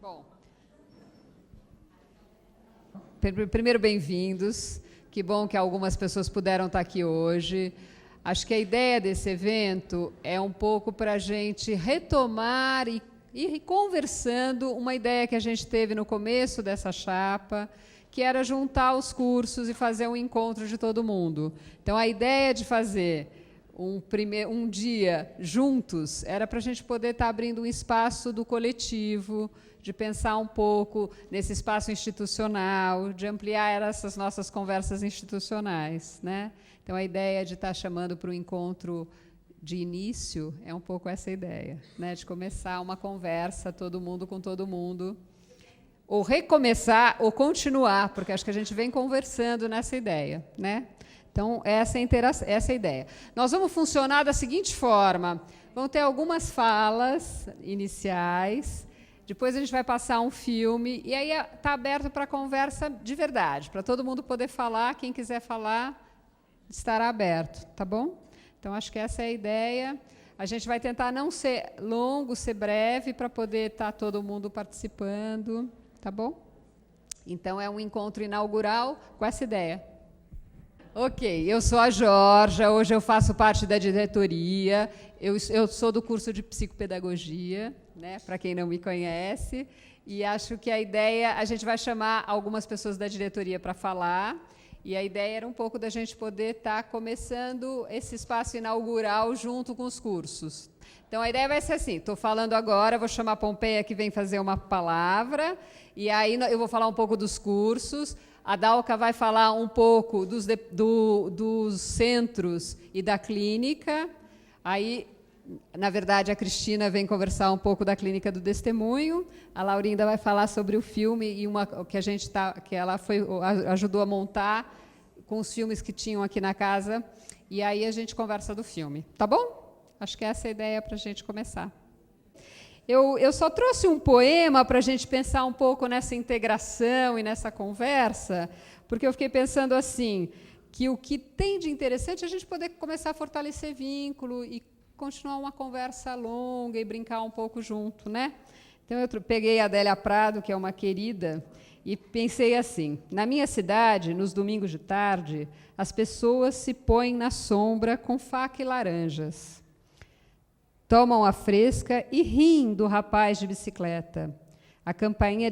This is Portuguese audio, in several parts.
Bom, primeiro, bem-vindos. Que bom que algumas pessoas puderam estar aqui hoje. Acho que a ideia desse evento é um pouco para a gente retomar e ir conversando uma ideia que a gente teve no começo dessa chapa, que era juntar os cursos e fazer um encontro de todo mundo. Então, a ideia de fazer um dia juntos era para a gente poder estar abrindo um espaço do coletivo, de pensar um pouco nesse espaço institucional, de ampliar essas nossas conversas institucionais, né? Então, a ideia de estar chamando para um encontro de início é um pouco essa ideia, né? De começar uma conversa, todo mundo com todo mundo, ou recomeçar ou continuar, porque acho que a gente vem conversando nessa ideia, né? Então, essa é a ideia. Nós vamos funcionar da seguinte forma: vão ter algumas falas iniciais, depois a gente vai passar um filme, e aí está aberto para conversa de verdade, para todo mundo poder falar. Quem quiser falar estará aberto, tá bom? Então, acho que essa é a ideia. A gente vai tentar não ser longo, ser breve, para poder estar todo mundo participando, tá bom? Então, é um encontro inaugural com essa ideia. Ok, eu sou a Jorja, hoje eu faço parte da diretoria, eu sou do curso de psicopedagogia, né, para quem não me conhece, e acho que a ideia, a gente vai chamar algumas pessoas da diretoria para falar, e a ideia era um pouco da gente poder estar começando esse espaço inaugural junto com os cursos. Então, a ideia vai ser assim: estou falando agora, vou chamar a Pompeia, que vem fazer uma palavra, e aí eu vou falar um pouco dos cursos. A Dalca vai falar um pouco dos centros e da clínica. Aí, na verdade, a Cristina vem conversar um pouco da clínica do testemunho. A Laurinda vai falar sobre o filme e que ela ajudou a montar com os filmes que tinham aqui na casa. E aí a gente conversa do filme. Tá bom? Acho que essa é a ideia para a gente começar. Eu só trouxe um poema para a gente pensar um pouco nessa integração e nessa conversa, porque eu fiquei pensando assim, que o que tem de interessante é a gente poder começar a fortalecer vínculo e continuar uma conversa longa e brincar um pouco junto, né? Então, eu peguei a Adélia Prado, que é uma querida, e pensei assim: na minha cidade, nos domingos de tarde, as pessoas se põem na sombra com faca e laranjas. Tomam a fresca e riem do rapaz de bicicleta. A campainha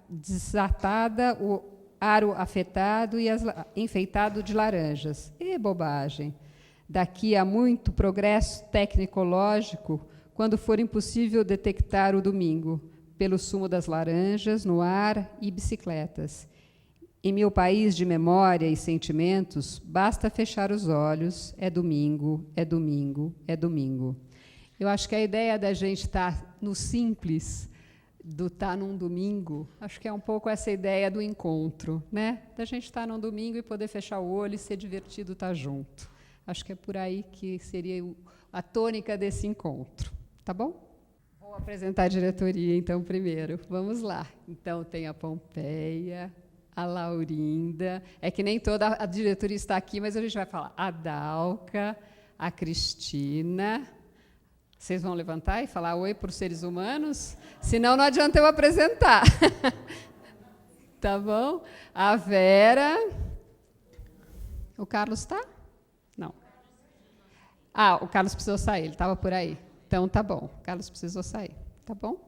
desatada, o aro afetado e enfeitado de laranjas. E bobagem! Daqui a muito progresso tecnológico, quando for impossível detectar o domingo, pelo sumo das laranjas, no ar e bicicletas. Em meu país de memória e sentimentos, basta fechar os olhos, é domingo, é domingo, é domingo. Eu acho que a ideia da gente estar no simples, do estar num domingo, acho que é um pouco essa ideia do encontro, né? Da gente estar num domingo e poder fechar o olho e ser divertido estar junto. Acho que é por aí que seria a tônica desse encontro. Tá bom? Vou apresentar a diretoria, então, primeiro. Vamos lá. Então, tem a Pompeia, a Laurinda. É que nem toda a diretoria está aqui, mas a gente vai falar a Dalca, a Cristina. Vocês vão levantar e falar oi para os seres humanos? Senão, não adianta eu apresentar. Tá bom? A Vera. O Carlos está? Não. Ah, o Carlos precisou sair, ele estava por aí. Então, tá bom. O Carlos precisou sair. Tá bom?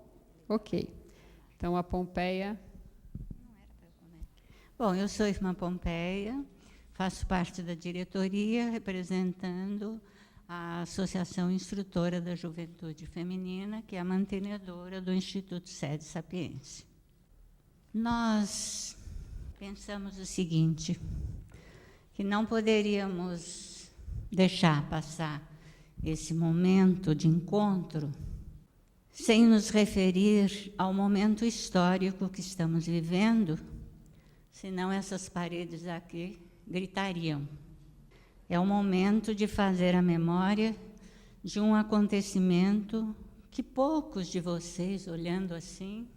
Ok. Então, a Pompeia. Bom, eu sou a irmã Pompeia, faço parte da diretoria, representando a Associação Instrutora da Juventude Feminina, que é a mantenedora do Instituto Sede Sapiense. Nós pensamos o seguinte, que não poderíamos deixar passar esse momento de encontro sem nos referir ao momento histórico que estamos vivendo, senão essas paredes aqui gritariam. É o momento de fazer a memória de um acontecimento que poucos de vocês, olhando assim,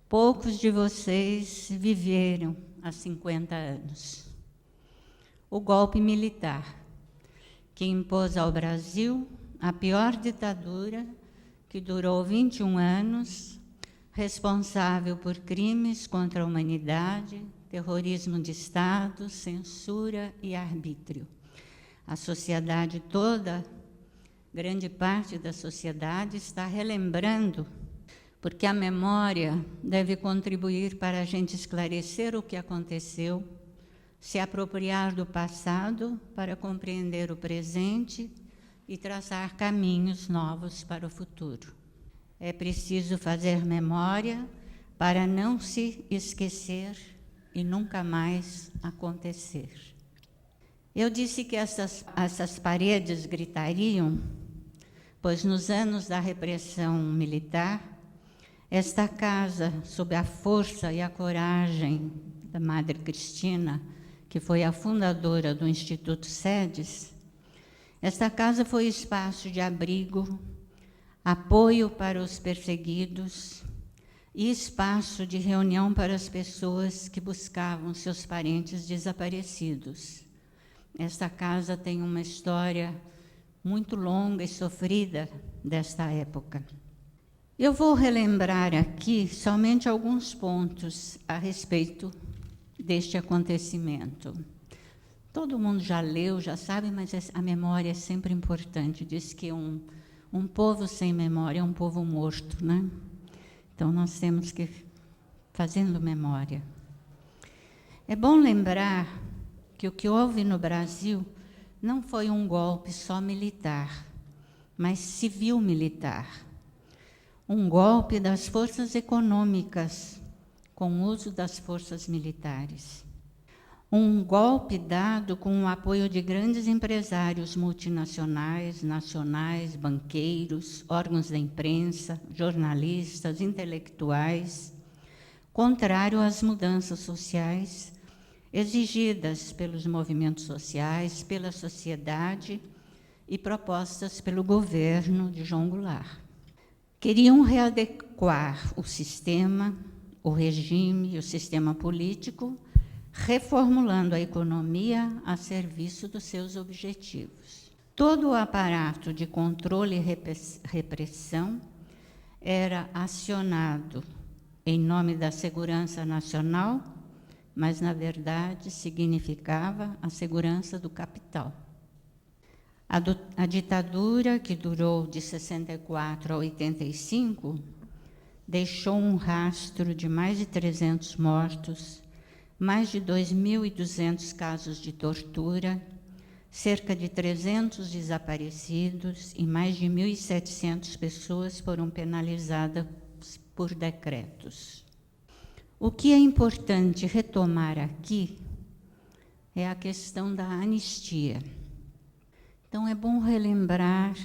poucos de vocês viveram há 50 anos. O golpe militar, que impôs ao Brasil a pior ditadura, que durou 21 anos, responsável por crimes contra a humanidade, terrorismo de Estado, censura e arbítrio. A sociedade toda, grande parte da sociedade, está relembrando, porque a memória deve contribuir para a gente esclarecer o que aconteceu, se apropriar do passado para compreender o presente e traçar caminhos novos para o futuro. É preciso fazer memória para não se esquecer e nunca mais acontecer. Eu disse que essas paredes gritariam, pois nos anos da repressão militar, esta casa, sob a força e a coragem da Madre Cristina, que foi a fundadora do Instituto SEDES, esta casa foi espaço de abrigo, apoio para os perseguidos e espaço de reunião para as pessoas que buscavam seus parentes desaparecidos. Esta casa tem uma história muito longa e sofrida desta época. Eu vou relembrar aqui somente alguns pontos a respeito deste acontecimento. Todo mundo já leu, já sabe, mas a memória é sempre importante. Diz que um povo sem memória é um povo morto, né? Então, nós temos que ir fazendo memória. É bom lembrar que o que houve no Brasil não foi um golpe só militar, mas civil-militar. Um golpe das forças econômicas, com o uso das forças militares. Um golpe dado com o apoio de grandes empresários multinacionais, nacionais, banqueiros, órgãos da imprensa, jornalistas, intelectuais, contrário às mudanças sociais exigidas pelos movimentos sociais, pela sociedade e propostas pelo governo de João Goulart. Queriam readequar o sistema, o regime, o sistema político, reformulando a economia a serviço dos seus objetivos. Todo o aparato de controle e repressão era acionado em nome da segurança nacional, mas, na verdade, significava a segurança do capital. A ditadura, que durou de 64 a 85, deixou um rastro de mais de 300 mortos, mais de 2.200 casos de tortura, cerca de 300 desaparecidos e mais de 1.700 pessoas foram penalizadas por decretos. O que é importante retomar aqui é a questão da anistia. Então, é bom relembrar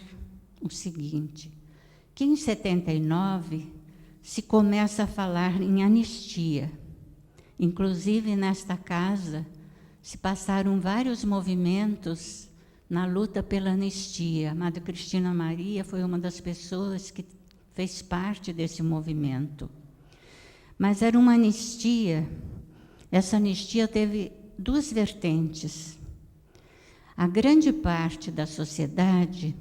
o seguinte, que em 79 se começa a falar em anistia. Inclusive, nesta casa, se passaram vários movimentos na luta pela anistia. A Madre Cristina Maria foi uma das pessoas que fez parte desse movimento. Mas era uma anistia, essa anistia teve duas vertentes. A grande parte da sociedade,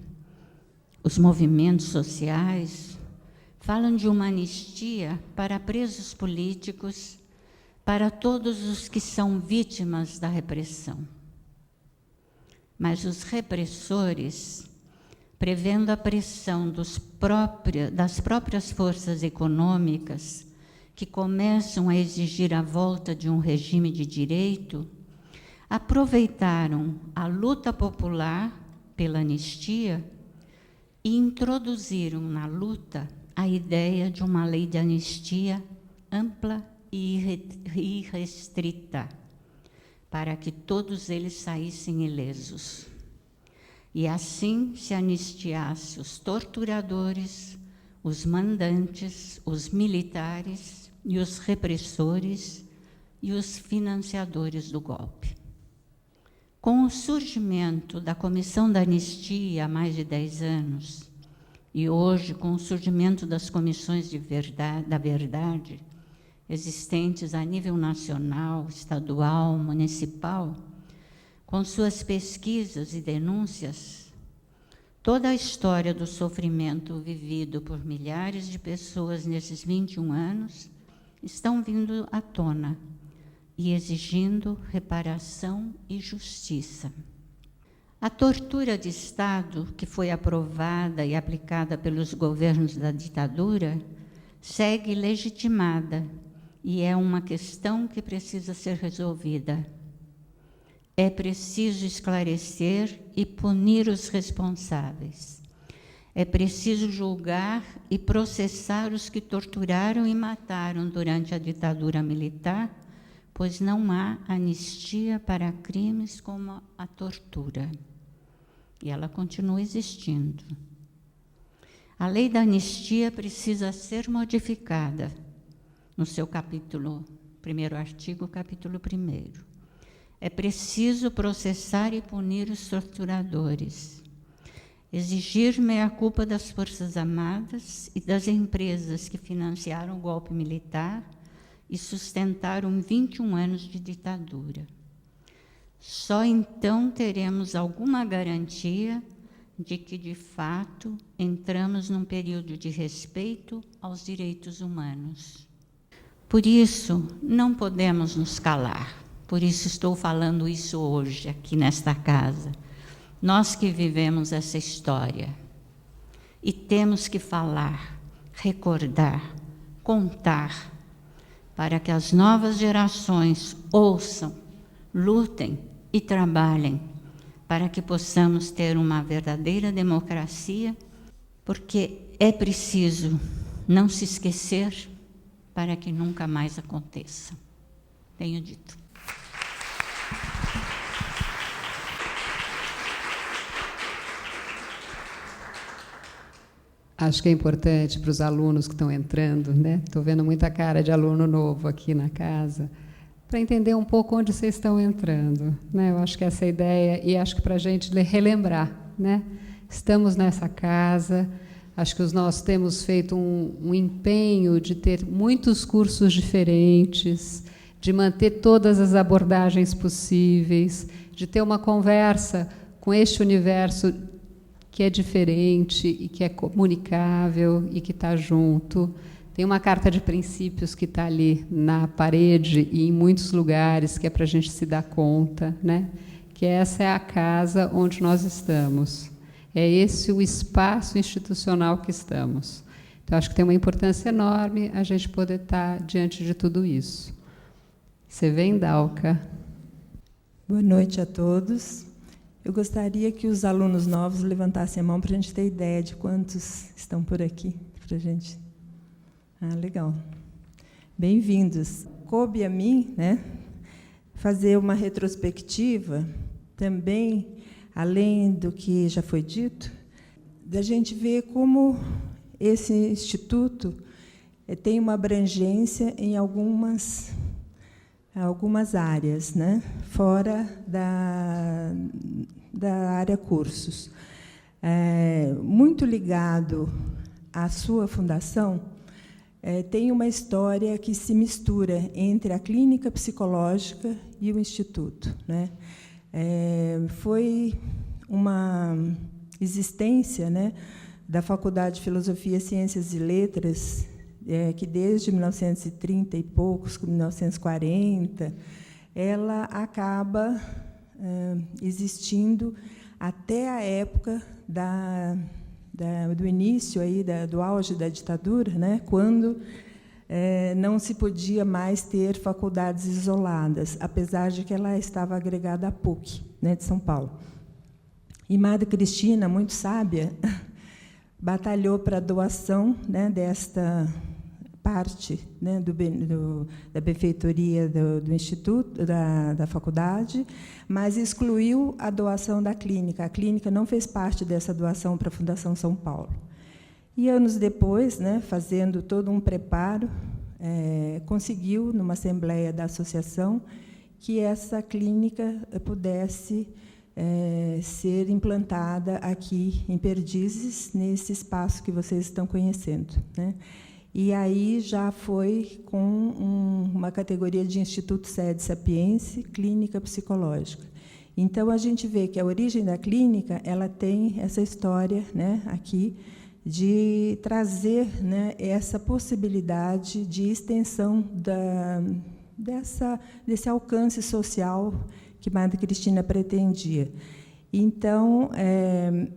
os movimentos sociais, falam de uma anistia para presos políticos, para todos os que são vítimas da repressão. Mas os repressores, prevendo a pressão das próprias forças econômicas, que começam a exigir a volta de um regime de direito, aproveitaram a luta popular pela anistia e introduziram na luta a ideia de uma lei de anistia ampla e irrestrita, para que todos eles saíssem ilesos. E assim se anistiasse os torturadores, os mandantes, os militares e os repressores e os financiadores do golpe. Com o surgimento da Comissão da Anistia há mais de 10 anos, e hoje com o surgimento das comissões da verdade, existentes a nível nacional, estadual, municipal, com suas pesquisas e denúncias, Toda a história do sofrimento vivido por milhares de pessoas nesses 21 anos estão vindo à tona e exigindo reparação e justiça. A tortura de Estado, que foi aprovada e aplicada pelos governos da ditadura, segue legitimada e é uma questão que precisa ser resolvida. É preciso esclarecer e punir os responsáveis. É preciso julgar e processar os que torturaram e mataram durante a ditadura militar, pois não há anistia para crimes como a tortura. E ela continua existindo. A lei da anistia precisa ser modificada no seu capítulo, primeiro artigo, capítulo 1º. É preciso processar e punir os torturadores. Exigir meia-culpa das Forças Armadas e das empresas que financiaram o golpe militar e sustentaram 21 anos de ditadura. Só então teremos alguma garantia de que, de fato, entramos num período de respeito aos direitos humanos. Por isso, não podemos nos calar. Por isso estou falando isso hoje, aqui nesta casa. Nós que vivemos essa história. E temos que falar, recordar, contar, para que as novas gerações ouçam, lutem e trabalhem, para que possamos ter uma verdadeira democracia, porque é preciso não se esquecer para que nunca mais aconteça. Tenho dito. Acho que é importante para os alunos que estão entrando, né? Estou vendo muita cara de aluno novo aqui na casa, para entender um pouco onde vocês estão entrando, né? Eu acho que essa é a ideia, e acho que para a gente relembrar, né? Estamos nessa casa, acho que nós temos feito um empenho de ter muitos cursos diferentes, de manter todas as abordagens possíveis, de ter uma conversa com este universo que é diferente e que é comunicável e que está junto. Tem uma carta de princípios que está ali na parede e em muitos lugares, que é para a gente se dar conta, né? Que essa é a casa onde nós estamos. É esse o espaço institucional que estamos. Então, acho que tem uma importância enorme a gente poder estar diante de tudo isso. Você vem, Dalca? Boa noite a todos. Eu gostaria que os alunos novos levantassem a mão para a gente ter ideia de quantos estão por aqui, para a gente. Ah, legal. Bem-vindos. Coube a mim, né, fazer uma retrospectiva, também, além do que já foi dito, da gente ver como esse instituto tem uma abrangência em algumas áreas, né, fora da área cursos. Muito ligado à sua fundação, tem uma história que se mistura entre a clínica psicológica e o instituto, né? Foi uma existência, né, da Faculdade de Filosofia, Ciências e Letras, que desde 1930 e poucos, 1940, ela acaba existindo até a época do início aí do auge da ditadura, né, quando não se podia mais ter faculdades isoladas, apesar de que ela estava agregada à PUC, né, de São Paulo. E Madre Cristina, muito sábia, batalhou para a doação, né, desta parte, né, da benfeitoria do instituto, da faculdade, mas excluiu a doação da clínica. A clínica não fez parte dessa doação para a Fundação São Paulo. E, anos depois, né, fazendo todo um preparo, conseguiu, numa assembleia da associação, que essa clínica pudesse ser implantada aqui em Perdizes, nesse espaço que vocês estão conhecendo, né? E aí já foi com uma categoria de Instituto Sede Sapiense, Clínica Psicológica. Então, a gente vê que a origem da clínica ela tem essa história, né, aqui, de trazer, né, essa possibilidade de extensão desse alcance social que Madre Cristina pretendia. Então,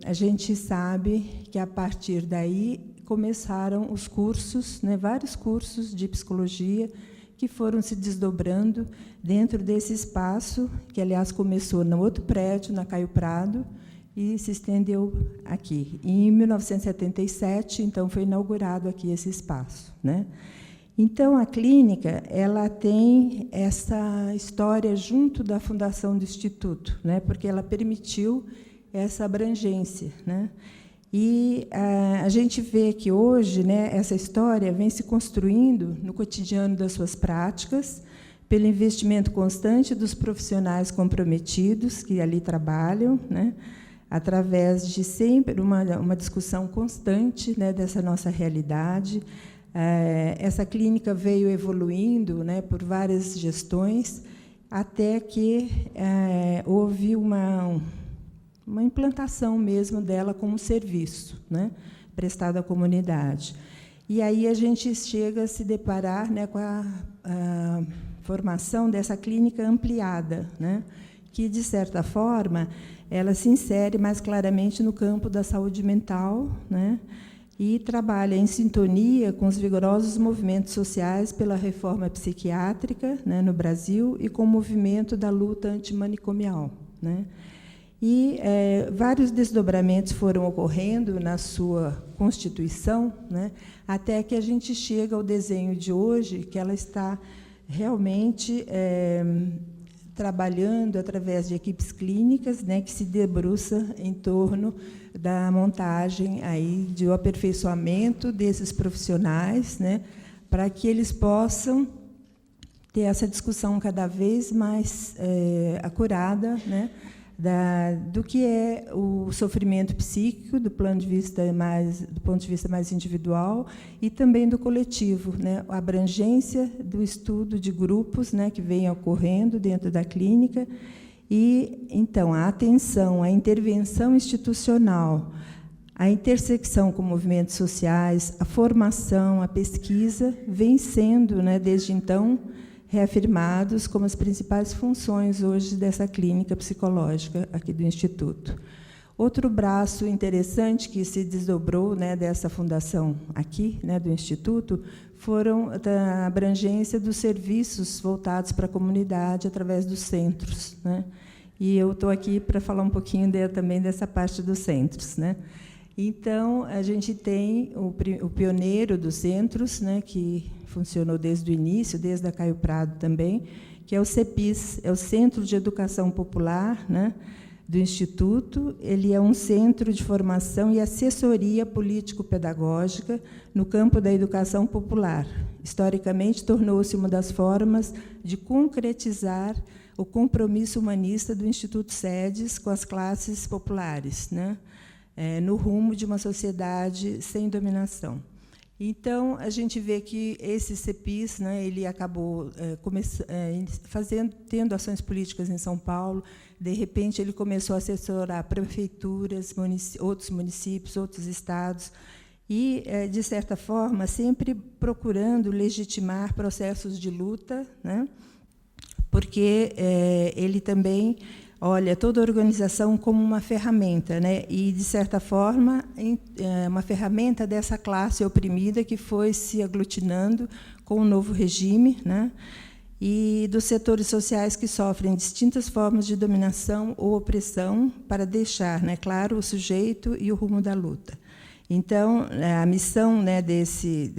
a gente sabe que, a partir daí, começaram os cursos, né, vários cursos de psicologia, que foram se desdobrando dentro desse espaço, que, aliás, começou no outro prédio, na Caio Prado, e se estendeu aqui. Em 1977, então, foi inaugurado aqui esse espaço, né? Então, a clínica ela tem essa história junto da fundação do Instituto, né? Porque ela permitiu essa abrangência, né? E a gente vê que hoje, né, essa história vem se construindo no cotidiano das suas práticas, pelo investimento constante dos profissionais comprometidos que ali trabalham, né, através de sempre uma discussão constante, né, dessa nossa realidade. Essa clínica veio evoluindo, né, por várias gestões, até que houve uma implantação mesmo dela como serviço, né, prestado à comunidade. E aí a gente chega a se deparar, né, com a formação dessa clínica ampliada, né, que, de certa forma, ela se insere mais claramente no campo da saúde mental, né, e trabalha em sintonia com os vigorosos movimentos sociais pela reforma psiquiátrica, né, no Brasil e com o movimento da luta antimanicomial, né. E vários desdobramentos foram ocorrendo na sua constituição, né, até que a gente chega ao desenho de hoje, que ela está realmente trabalhando através de equipes clínicas, né, que se debruça em torno da montagem aí de um aperfeiçoamento desses profissionais, né, para que eles possam ter essa discussão cada vez mais acurada, né, do que é o sofrimento psíquico do ponto de vista mais individual e também do coletivo, né, a abrangência do estudo de grupos, né, que vem ocorrendo dentro da clínica e então a atenção, a intervenção institucional, a intersecção com movimentos sociais, a formação, a pesquisa vem sendo, né, desde então reafirmados como as principais funções hoje dessa clínica psicológica aqui do Instituto. Outro braço interessante que se desdobrou, né, dessa fundação aqui, né, do Instituto, foram da abrangência dos serviços voltados para a comunidade através dos centros, né? E eu estou aqui para falar um pouquinho também dessa parte dos centros, né? Então, a gente tem o pioneiro dos centros, né, que funcionou desde o início, desde a Caio Prado também, que é o CEPIS, é o Centro de Educação Popular, né, do Instituto. Ele é um centro de formação e assessoria político-pedagógica no campo da educação popular. Historicamente, tornou-se uma das formas de concretizar o compromisso humanista do Instituto SEDES com as classes populares, né, no rumo de uma sociedade sem dominação. Então, a gente vê que esse CEPIS, né, ele acabou tendo ações políticas em São Paulo. De repente, ele começou a assessorar prefeituras, outros municípios, outros estados, e, de certa forma, sempre procurando legitimar processos de luta, né, porque ele também olha toda a organização como uma ferramenta, né? E, de certa forma, uma ferramenta dessa classe oprimida que foi se aglutinando com o novo regime, né? E dos setores sociais que sofrem distintas formas de dominação ou opressão para deixar, né, claro, o sujeito e o rumo da luta. Então, a missão, né, desse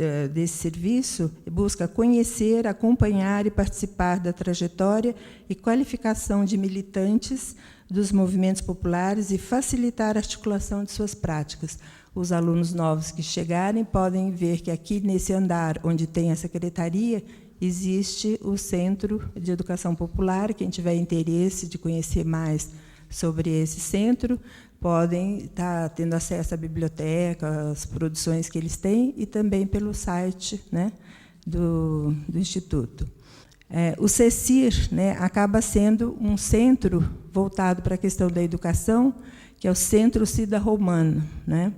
serviço busca conhecer, acompanhar e participar da trajetória e qualificação de militantes dos movimentos populares e facilitar a articulação de suas práticas. Os alunos novos que chegarem podem ver que aqui, nesse andar, onde tem a secretaria, existe o Centro de Educação Popular. Quem tiver interesse de conhecer mais sobre esse centro, podem estar tendo acesso à biblioteca, às produções que eles têm, e também pelo site, né, do Instituto. O CECIR, né, acaba sendo um centro voltado para a questão da educação, que é o Centro Cida Romano, né?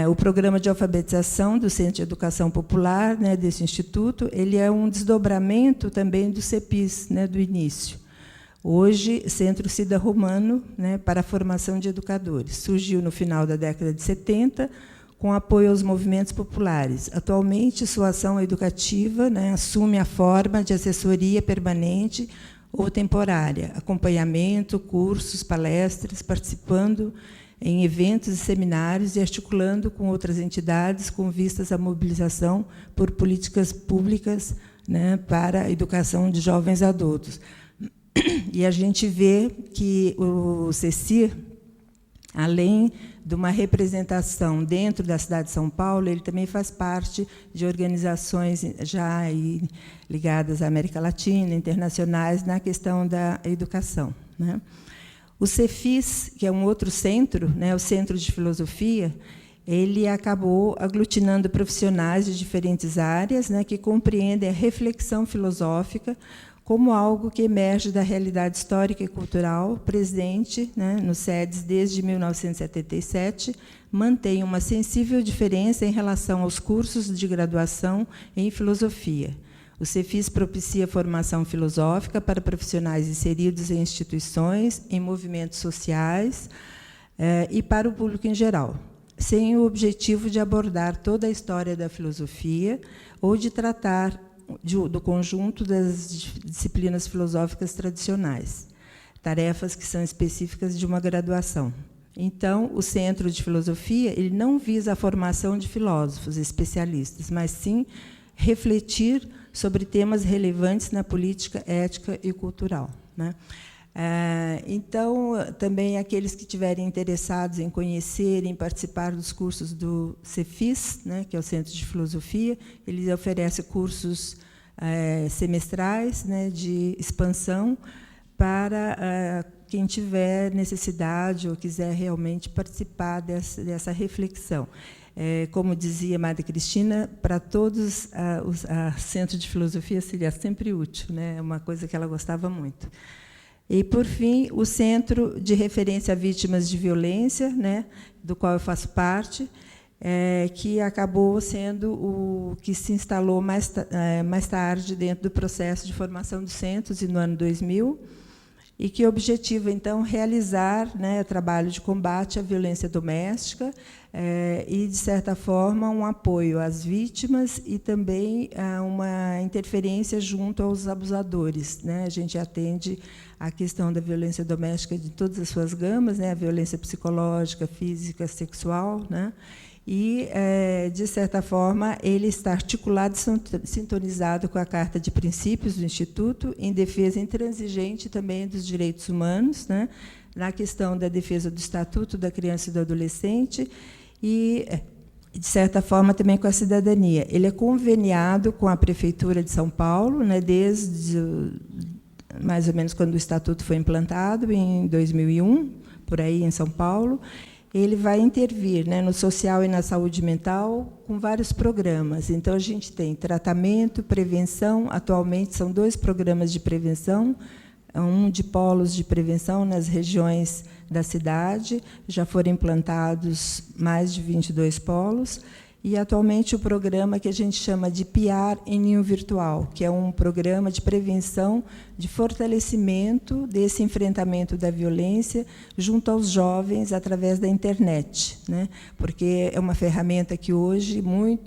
O programa de alfabetização do Centro de Educação Popular, né, desse instituto, ele é um desdobramento também do CEPIS, né, do início. Hoje, Centro Cida Romano, né, para a formação de educadores. Surgiu no final da década de 70, com apoio aos movimentos populares. Atualmente, sua ação educativa, né, assume a forma de assessoria permanente ou temporária, acompanhamento, cursos, palestras, participando em eventos e seminários e articulando com outras entidades com vistas à mobilização por políticas públicas, né, para a educação de jovens adultos. E a gente vê que o CECIR, além de uma representação dentro da cidade de São Paulo, ele também faz parte de organizações já aí ligadas à América Latina, internacionais, na questão da educação, né? O CEFIS, que é um outro centro, né, o Centro de Filosofia, ele acabou aglutinando profissionais de diferentes áreas, né, que compreendem a reflexão filosófica como algo que emerge da realidade histórica e cultural presente, né, nos SEDES desde 1977, mantém uma sensível diferença em relação aos cursos de graduação em filosofia. O CEFIS propicia formação filosófica para profissionais inseridos em instituições, em movimentos sociais e para o público em geral, sem o objetivo de abordar toda a história da filosofia ou de tratar do conjunto das disciplinas filosóficas tradicionais, tarefas que são específicas de uma graduação. Então, o Centro de Filosofia ele não visa a formação de filósofos especialistas, mas sim refletir sobre temas relevantes na política, ética e cultural, né? Então, também aqueles que estiverem interessados em conhecer, em participar dos cursos do CEFIS, né, que é o Centro de Filosofia, ele oferece cursos semestrais, né, de expansão para quem tiver necessidade ou quiser realmente participar dessa reflexão. Como dizia Madre Cristina, para todos, o Centro de Filosofia seria sempre útil, né? É uma coisa que ela gostava muito. E, por fim, o Centro de Referência a Vítimas de Violência, né, do qual eu faço parte, que acabou sendo o que se instalou mais tarde dentro do processo de formação dos centros, no ano 2000, e que objetiva, então, realizar, né, trabalho de combate à violência doméstica e, de certa forma, um apoio às vítimas e também uma interferência junto aos abusadores, né? A gente atende a questão da violência doméstica de todas as suas gamas, né, a violência psicológica, física, sexual, né? E, de certa forma, ele está articulado e sintonizado com a Carta de Princípios do Instituto, em defesa intransigente também dos direitos humanos, né, na questão da defesa do Estatuto da Criança e do Adolescente e, de certa forma, também com a cidadania. Ele é conveniado com a Prefeitura de São Paulo, né, desde mais ou menos quando o Estatuto foi implantado, em 2001, por aí, em São Paulo. Ele vai intervir, né, no social e na saúde mental com vários programas. Então, a gente tem tratamento, prevenção. Atualmente, são 2 programas de prevenção, um de polos de prevenção nas regiões da cidade. Já foram implantados mais de 22 polos. E, atualmente, o programa que a gente chama de PIAR em Ninho Virtual, que é um programa de prevenção, de fortalecimento desse enfrentamento da violência junto aos jovens através da internet, né? Porque é uma ferramenta que hoje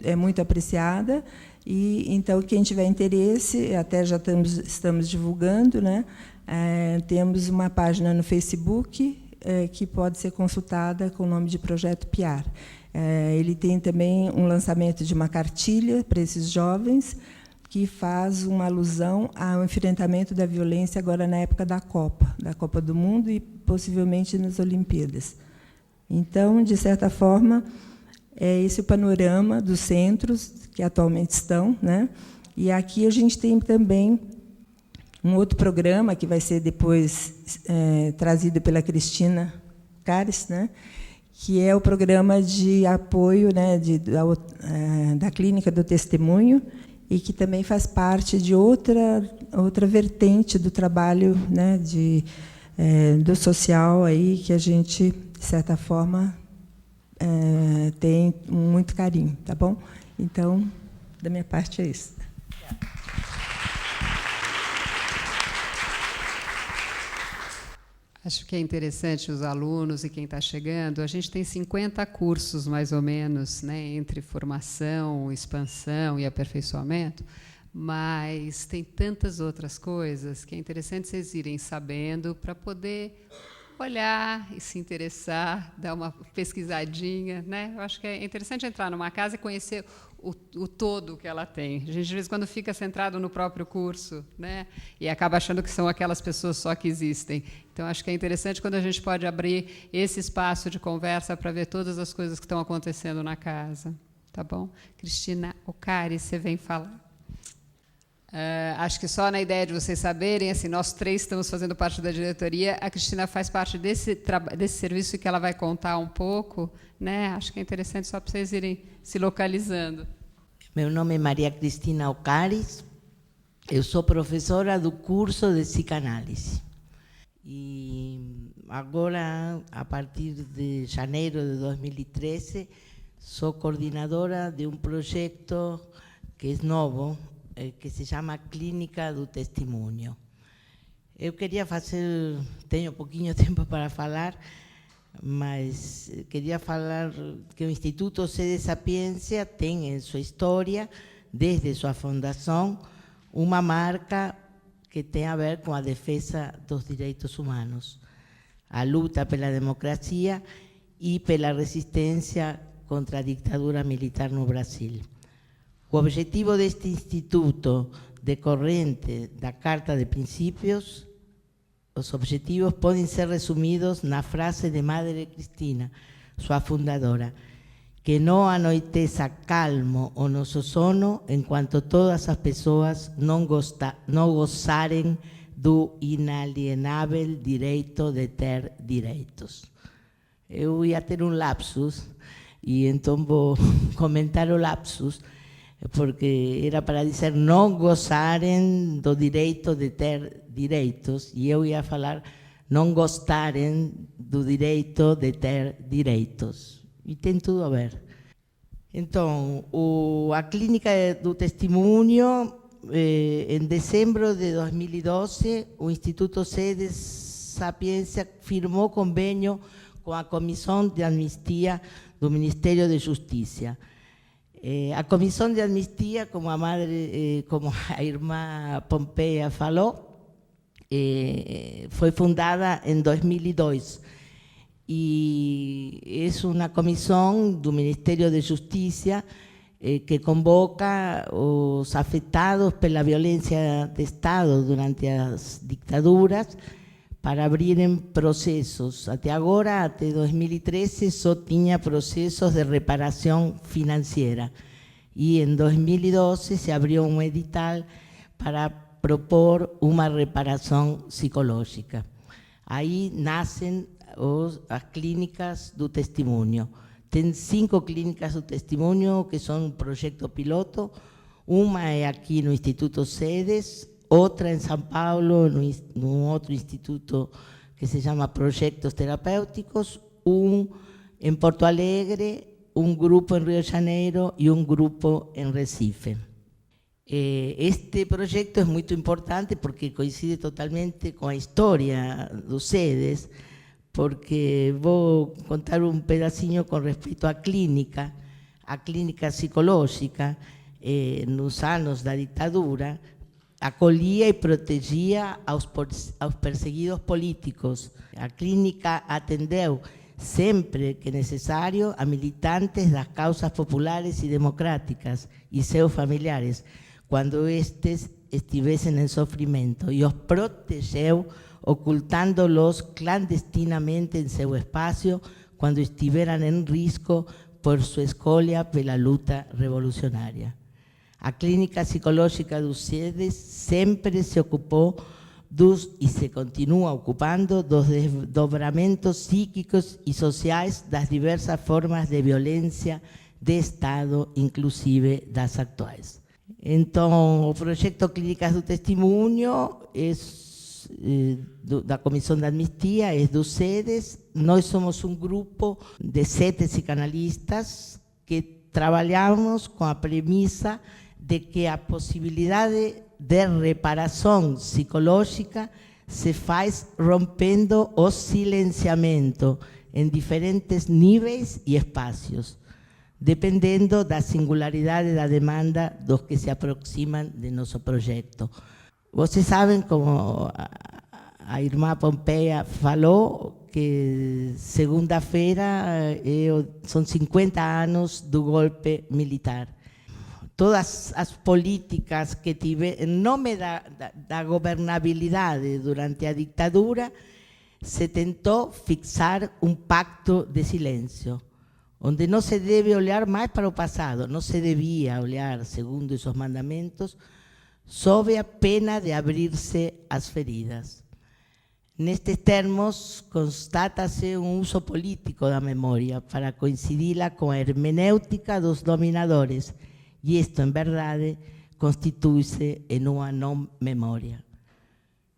é muito apreciada e, então, quem tiver interesse, até já estamos divulgando, né? Temos uma página no Facebook que pode ser consultada com o nome de Projeto PIAR. Ele tem também um lançamento de uma cartilha para esses jovens, que faz uma alusão ao enfrentamento da violência agora na época da Copa do Mundo e, possivelmente, nas Olimpíadas. Então, de certa forma, é esse o panorama dos centros que atualmente estão, né? E aqui a gente tem também um outro programa que vai ser depois trazido pela Cristina Cares, né? Que é o programa de apoio, né, da Clínica do Testemunho, e que também faz parte de outra vertente do trabalho, né, do social aí, que a gente, de certa forma, tem muito carinho, tá bom? Então, da minha parte é isso. Acho que é interessante os alunos e quem está chegando. A gente tem 50 cursos, mais ou menos, né, entre formação, expansão e aperfeiçoamento, mas tem tantas outras coisas que é interessante vocês irem sabendo para poder olhar e se interessar, dar uma pesquisadinha, né? Eu acho que é interessante entrar numa casa e conhecer o todo que ela tem. A gente, de vez em quando, fica centrado no próprio curso, né? E acaba achando que são aquelas pessoas só que existem. Então, acho que é interessante quando a gente pode abrir esse espaço de conversa para ver todas as coisas que estão acontecendo na casa. Tá bom? Cristina Ocari, você vem falar. Acho que só na ideia de vocês saberem, assim, nós três estamos fazendo parte da diretoria, a Cristina faz parte desse serviço que ela vai contar um pouco, né? Acho que é interessante só para vocês irem se localizando. Meu nome é Maria Cristina Ocari, eu sou professora do curso de psicanálise. E agora, a partir de janeiro de 2013, sou coordenadora de um projeto que é novo, que se chama Clínica do Testemunho. Eu queria fazer, tenho pouquinho tempo para falar, mas queria falar que o Instituto Sede Sapiência tem em sua história, desde sua fundação, uma marca que tem a ver com a defesa dos direitos humanos, a luta pela democracia e pela resistência contra a ditadura militar no Brasil. O objetivo deste instituto, decorrente da Carta de Princípios, os objetivos podem ser resumidos na frase de Madre Cristina, sua fundadora, que não anoiteça calmo o nosso sono enquanto todas as pessoas não gozarem do inalienável direito de ter direitos. Eu ia ter um lapsus, e então vou comentar o lapsus, porque era para dizer não gozarem do direito de ter direitos, e eu ia falar não gostarem do direito de ter direitos. E tem tudo a ver. Então, a Clínica do Testemunho, em dezembro de 2012, o Instituto Sede Sapiência firmou convênio com a Comissão de Anistia do Ministério da Justiça. A Comissão de Anistia, como a irmã Pompeia falou, foi fundada em 2002 e é uma comissão do Ministério da Justiça que convoca os afetados pela violência de Estado durante as ditaduras para abrirem processos. Até agora, até 2013, só tinha processos de reparação financeira. E em 2012 se abriu um edital para propor uma reparação psicológica. Aí nascem as clínicas do testemunho. Tem 5 clínicas do testemunho que são um projeto piloto. Uma é aqui no Instituto Sedes, outra em São Paulo, num outro instituto que se chama Projetos Terapêuticos, em Porto Alegre, um grupo em Rio de Janeiro e um grupo em Recife. Este projeto é muito importante porque coincide totalmente com a história dos SEDES, porque vou contar um pedacinho com respeito à clínica psicológica, nos anos da ditadura, acolhia e protegia aos perseguidos políticos. A clínica atendeu, sempre que necessário, a militantes das causas populares e democráticas e seus familiares, quando estes estivessem em sofrimento, e os protegeu, ocultando-los clandestinamente em seu espaço, quando estiveram em risco por sua escolha pela luta revolucionária. A clínica psicológica dos SEDES sempre se ocupou e se continua ocupando dos desdobramentos psíquicos e sociais das diversas formas de violência de Estado, inclusive das atuais. Então, o projeto Clínicas do Testemunho da Comissão de Anistia, é do SEDES. Nós somos um grupo de 7 psicanalistas que trabalhamos com a premissa de que a possibilidade de reparação psicológica se faz rompendo o silenciamento em diferentes níveis e espaços, dependendo da singularidade da demanda dos que se aproximam de nosso projeto. Vocês sabem, como a irmã Pompeia falou, que segunda-feira são 50 anos do golpe militar. Todas as políticas que tiveram, em nome da governabilidade durante a ditadura, se tentou fixar um pacto de silêncio, onde não se deve olhar mais para o passado, não se devia olhar, segundo esses mandamentos, sob a pena de abrir-se as feridas. Nestes termos, constata-se um uso político da memória para coincidi-la com a hermenêutica dos dominadores, e isto, em verdade, constitui-se em uma não memória.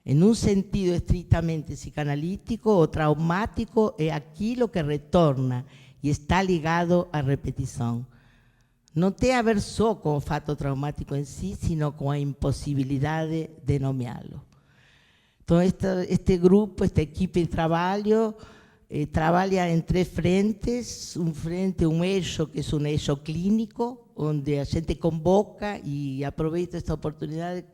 Em um sentido estritamente psicanalítico, o traumático é aquilo que retorna e está ligado à repetição. Não tem a ver só com o fato traumático em si, sino com a impossibilidade de nomeá-lo. Então, este grupo, esta equipe de trabalho, trabalha em 3 frentes. Um eixo que é um eixo clínico, onde a gente convoca e aproveita esta oportunidade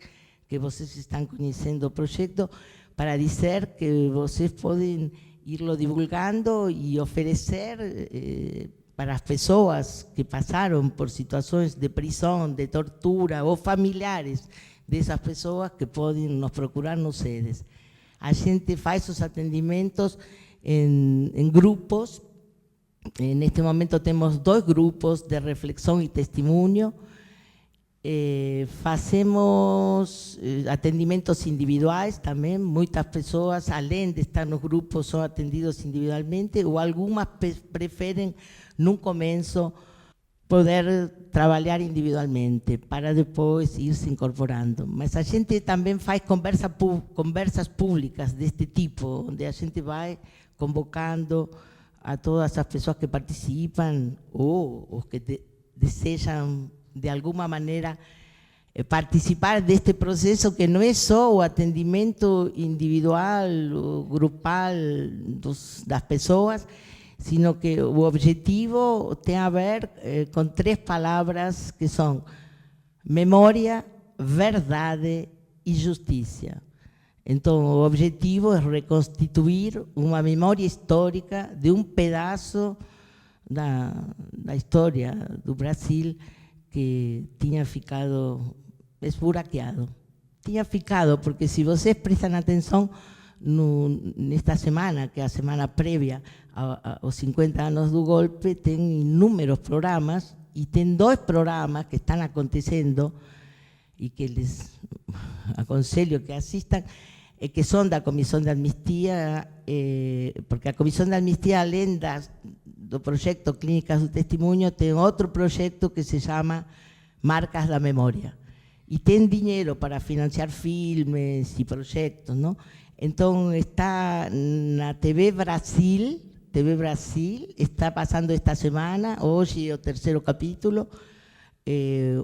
que vocês estão conhecendo o projeto para dizer que vocês podem irlo divulgando e oferecer para as pessoas que passaram por situações de prisão, de tortura, ou familiares dessas pessoas que podem nos procurar nos SEDES. A gente faz os atendimentos em grupos. Neste momento temos 2 grupos de reflexão e testemunho. Fazemos atendimentos individuais também. Muitas pessoas, além de estar nos grupos, são atendidos individualmente, ou algumas preferem, no começo, poder trabalhar individualmente, para depois ir se incorporando. Mas a gente também faz conversas públicas deste tipo, onde a gente vai convocando a todas as pessoas que participam, ou os que desejam, de alguma maneira, participar deste processo, que não é só o atendimento individual, ou grupal das pessoas, sino que o objetivo tem a ver com 3 palavras que são memória, verdade e justiça. Então, o objetivo é reconstituir uma memória histórica de um pedaço da história do Brasil que tinha ficado esburaqueado. Tinha ficado, porque se vocês prestam atenção, nesta semana, que é a semana prévia aos 50 anos do golpe, tem inúmeros programas, e tem 2 programas que estão acontecendo e que lhes aconselho que assistam, que são da Comissão de Anistia, porque a Comissão de Anistia, além do projeto Clínicas do Testemunho, tem outro projeto que se chama Marcas da Memória, e tem dinheiro para financiar filmes e projetos, não? Então, está na TV Brasil, está passando esta semana, hoje é o 3º capítulo,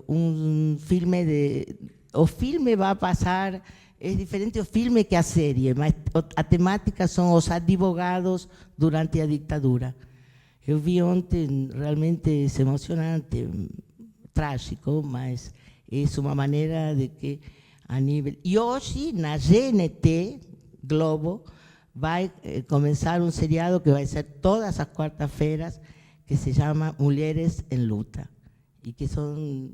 um filme o filme vai passar, é diferente o filme que a série, mas a temática são os advogados durante a ditadura. Eu vi ontem, realmente é emocionante, trágico, mas é uma maneira de que a nível... E hoje, na GNT Globo, vai começar um seriado que vai ser todas as quartas-feiras, que se chama Mulheres em Luta, e que são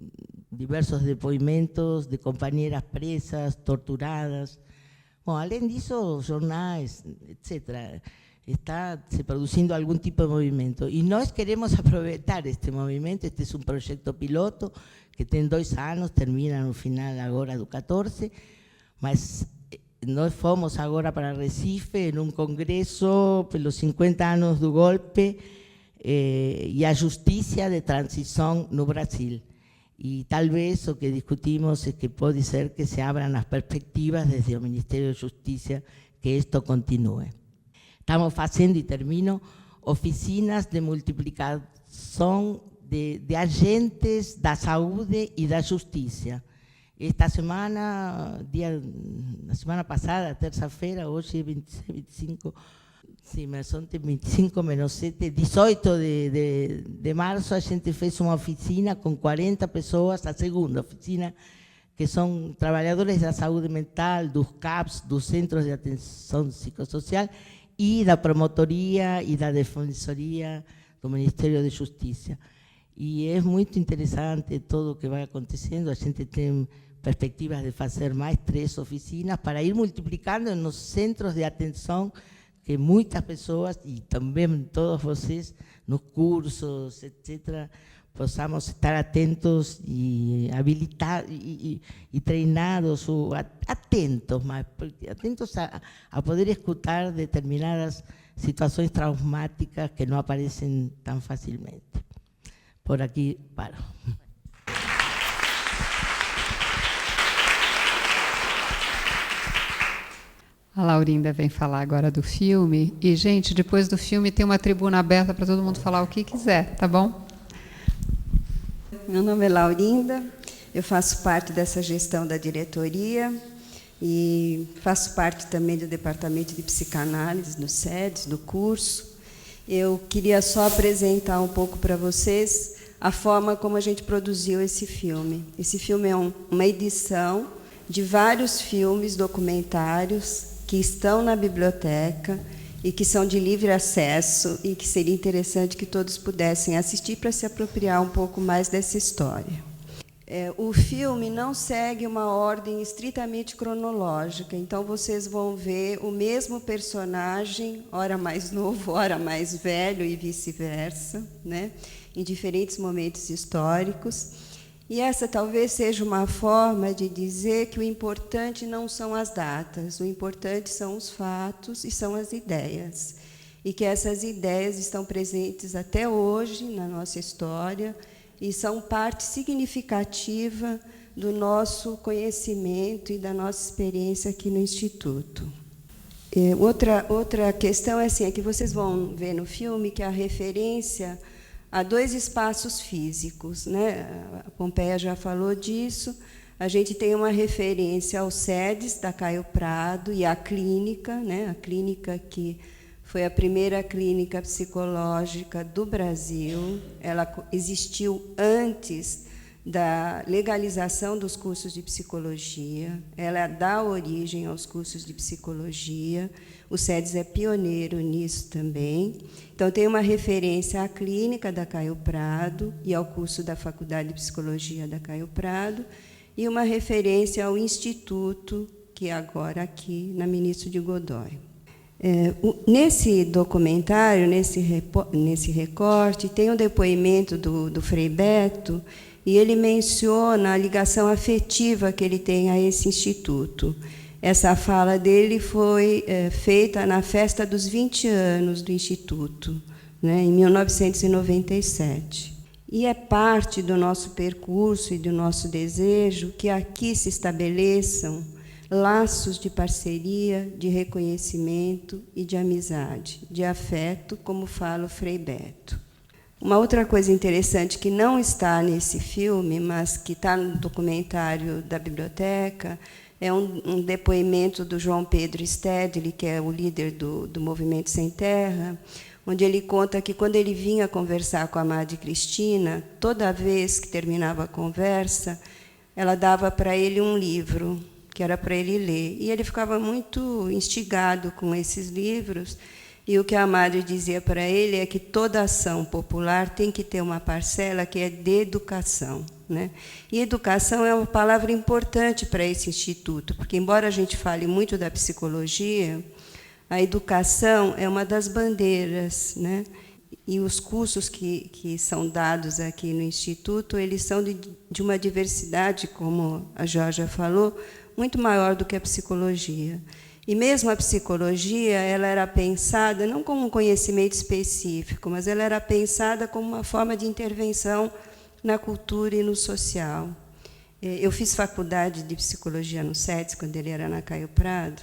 diversos depoimentos de companheiras presas, torturadas. Bom, além disso, jornais, etc. Está se produzindo algum tipo de movimento. E nós queremos aproveitar este movimento. Este é um projeto piloto que tem 2 anos, termina no final agora do 14, mas nós fomos agora para Recife, em um congresso pelos 50 anos do golpe e a justiça de transição no Brasil. E talvez o que discutimos é que pode ser que se abram as perspectivas desde o Ministério da Justiça que isto continue. Estamos fazendo, e termino, oficinas de multiplicação de agentes da saúde e da justiça. Esta semana, na semana passada, terça-feira, hoje é 25, sim, mas ontem 25 menos 7, 18 de março, a gente fez uma oficina com 40 pessoas, a segunda oficina, que são trabalhadores da saúde mental, dos CAPs, dos Centros de Atenção Psicossocial e da Promotoria e da Defensoria do Ministério da Justiça. E é muito interessante tudo o que vai acontecendo, a gente tem perspectivas de fazer mais 3 oficinas para ir multiplicando nos centros de atenção que muitas pessoas, e também todos vocês, nos cursos, etc., possamos estar atentos e habilitados e treinados, atentos a poder escutar determinadas situações traumáticas que não aparecem tão facilmente. Por aqui paro. A Laurinda vem falar agora do filme. E, gente, depois do filme tem uma tribuna aberta para todo mundo falar o que quiser, tá bom? Meu nome é Laurinda, eu faço parte dessa gestão da diretoria e faço parte também do departamento de psicanálise, do SEDES, do curso. Eu queria só apresentar um pouco para vocês a forma como a gente produziu esse filme. Esse filme é uma edição de vários filmes documentários que estão na biblioteca e que são de livre acesso e que seria interessante que todos pudessem assistir para se apropriar um pouco mais dessa história. O filme não segue uma ordem estritamente cronológica, então vocês vão ver o mesmo personagem, ora mais novo, ora mais velho e vice-versa, né, em diferentes momentos históricos. E essa talvez seja uma forma de dizer que o importante não são as datas, o importante são os fatos e são as ideias. E que essas ideias estão presentes até hoje na nossa história e são parte significativa do nosso conhecimento e da nossa experiência aqui no Instituto. Outra questão é que vocês vão ver no filme que a referência há 2 espaços físicos, né? A Pompeia já falou disso. A gente tem uma referência ao SEDES da Caio Prado e à clínica, né? A clínica que foi a primeira clínica psicológica do Brasil. Ela existiu antes da legalização dos cursos de psicologia. Ela dá origem aos cursos de psicologia. O SEDES é pioneiro nisso também. Então, tem uma referência à clínica da Caio Prado e ao curso da Faculdade de Psicologia da Caio Prado, e uma referência ao Instituto, que é agora aqui na Ministro de Godoy. Nesse documentário, nesse recorte, tem um depoimento do Frei Beto, e ele menciona a ligação afetiva que ele tem a esse instituto. Essa fala dele foi feita na festa dos 20 anos do Instituto, né, em 1997. E é parte do nosso percurso e do nosso desejo que aqui se estabeleçam laços de parceria, de reconhecimento e de amizade, de afeto, como fala o Frei Beto. Uma outra coisa interessante que não está nesse filme, mas que está no documentário da biblioteca, é um depoimento do João Pedro Stedley, que é o líder do Movimento Sem Terra, onde ele conta que, quando ele vinha conversar com a Madre Cristina, toda vez que terminava a conversa, ela dava para ele um livro, que era para ele ler. E ele ficava muito instigado com esses livros, e o que a Madre dizia para ele é que toda ação popular tem que ter uma parcela que é de educação, né? E educação é uma palavra importante para esse instituto, porque, embora a gente fale muito da psicologia, a educação é uma das bandeiras, né? E os cursos que são dados aqui no Instituto, eles são de uma diversidade, como a Georgia falou, muito maior do que a psicologia. E mesmo a psicologia, ela era pensada não como um conhecimento específico, mas ela era pensada como uma forma de intervenção na cultura e no social. Eu fiz faculdade de psicologia no SETS, quando ele era na Caio Prado,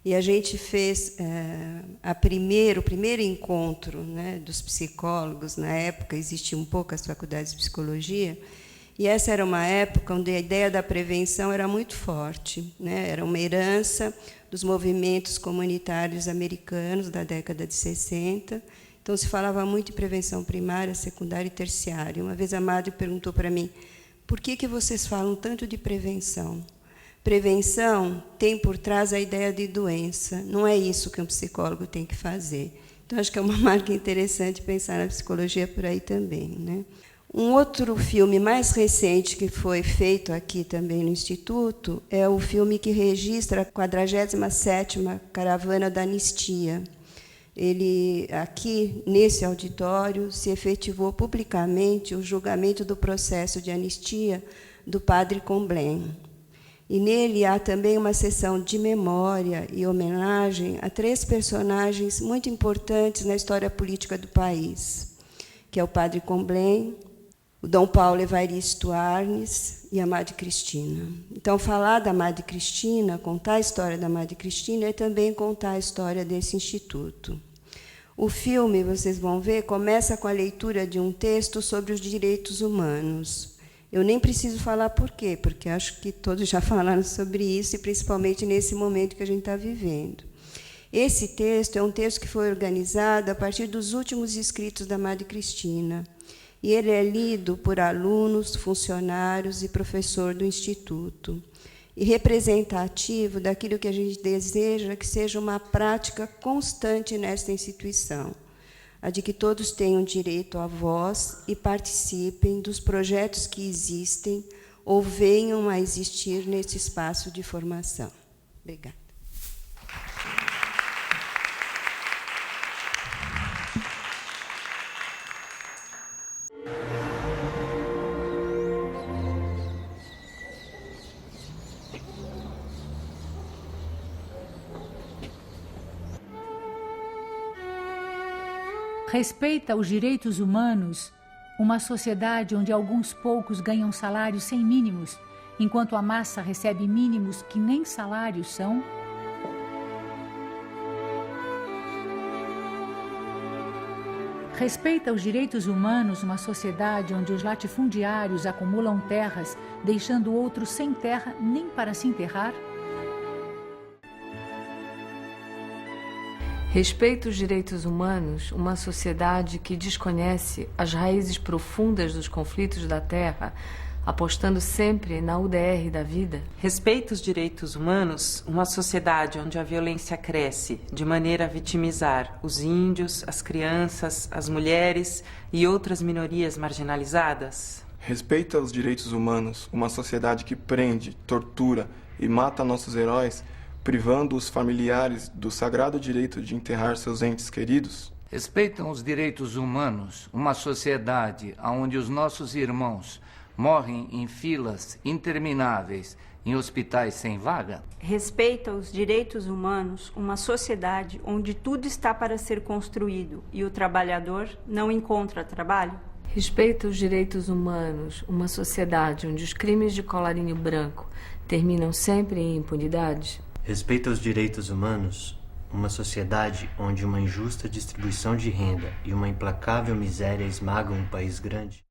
e a gente fez o primeiro encontro, né, dos psicólogos. Na época existiam poucas faculdades de psicologia, e essa era uma época onde a ideia da prevenção era muito forte, né? Era uma herança dos movimentos comunitários americanos da década de 60. Então, se falava muito em prevenção primária, secundária e terciária. Uma vez a Madre perguntou para mim, por que vocês falam tanto de prevenção? Prevenção tem por trás a ideia de doença. Não é isso que um psicólogo tem que fazer. Então, acho que é uma marca interessante pensar na psicologia por aí também, né? Um outro filme mais recente que foi feito aqui também no Instituto é o filme que registra a 47ª Caravana da Anistia. Ele, aqui, nesse auditório, se efetivou publicamente o julgamento do processo de anistia do padre Comblain. E nele há também uma sessão de memória e homenagem a 3 personagens muito importantes na história política do país, que é o padre Comblain, o Dom Paulo Evaristo Arnes e a Madre Cristina. Então, falar da Madre Cristina, contar a história da Madre Cristina, é também contar a história desse instituto. O filme, vocês vão ver, começa com a leitura de um texto sobre os direitos humanos. Eu nem preciso falar por quê, porque acho que todos já falaram sobre isso, e principalmente nesse momento que a gente está vivendo. Esse texto é um texto que foi organizado a partir dos últimos escritos da Madre Cristina, e ele é lido por alunos, funcionários e professor do Instituto, e representativo daquilo que a gente deseja que seja uma prática constante nesta instituição, a de que todos tenham direito à voz e participem dos projetos que existem ou venham a existir nesse espaço de formação. Obrigada. Respeita os direitos humanos, uma sociedade onde alguns poucos ganham salários sem mínimos, enquanto a massa recebe mínimos que nem salários são? Respeita os direitos humanos, uma sociedade onde os latifundiários acumulam terras, deixando outros sem terra nem para se enterrar? Respeita os direitos humanos, uma sociedade que desconhece as raízes profundas dos conflitos da Terra, apostando sempre na UDR da vida? Respeita os direitos humanos, uma sociedade onde a violência cresce de maneira a vitimizar os índios, as crianças, as mulheres e outras minorias marginalizadas? Respeita os direitos humanos, uma sociedade que prende, tortura e mata nossos heróis, privando os familiares do sagrado direito de enterrar seus entes queridos? Respeitam os direitos humanos, uma sociedade onde os nossos irmãos morrem em filas intermináveis em hospitais sem vaga? Respeita os direitos humanos, uma sociedade onde tudo está para ser construído e o trabalhador não encontra trabalho? Respeita os direitos humanos, uma sociedade onde os crimes de colarinho branco terminam sempre em impunidade? Respeita os direitos humanos, uma sociedade onde uma injusta distribuição de renda e uma implacável miséria esmagam um país grande?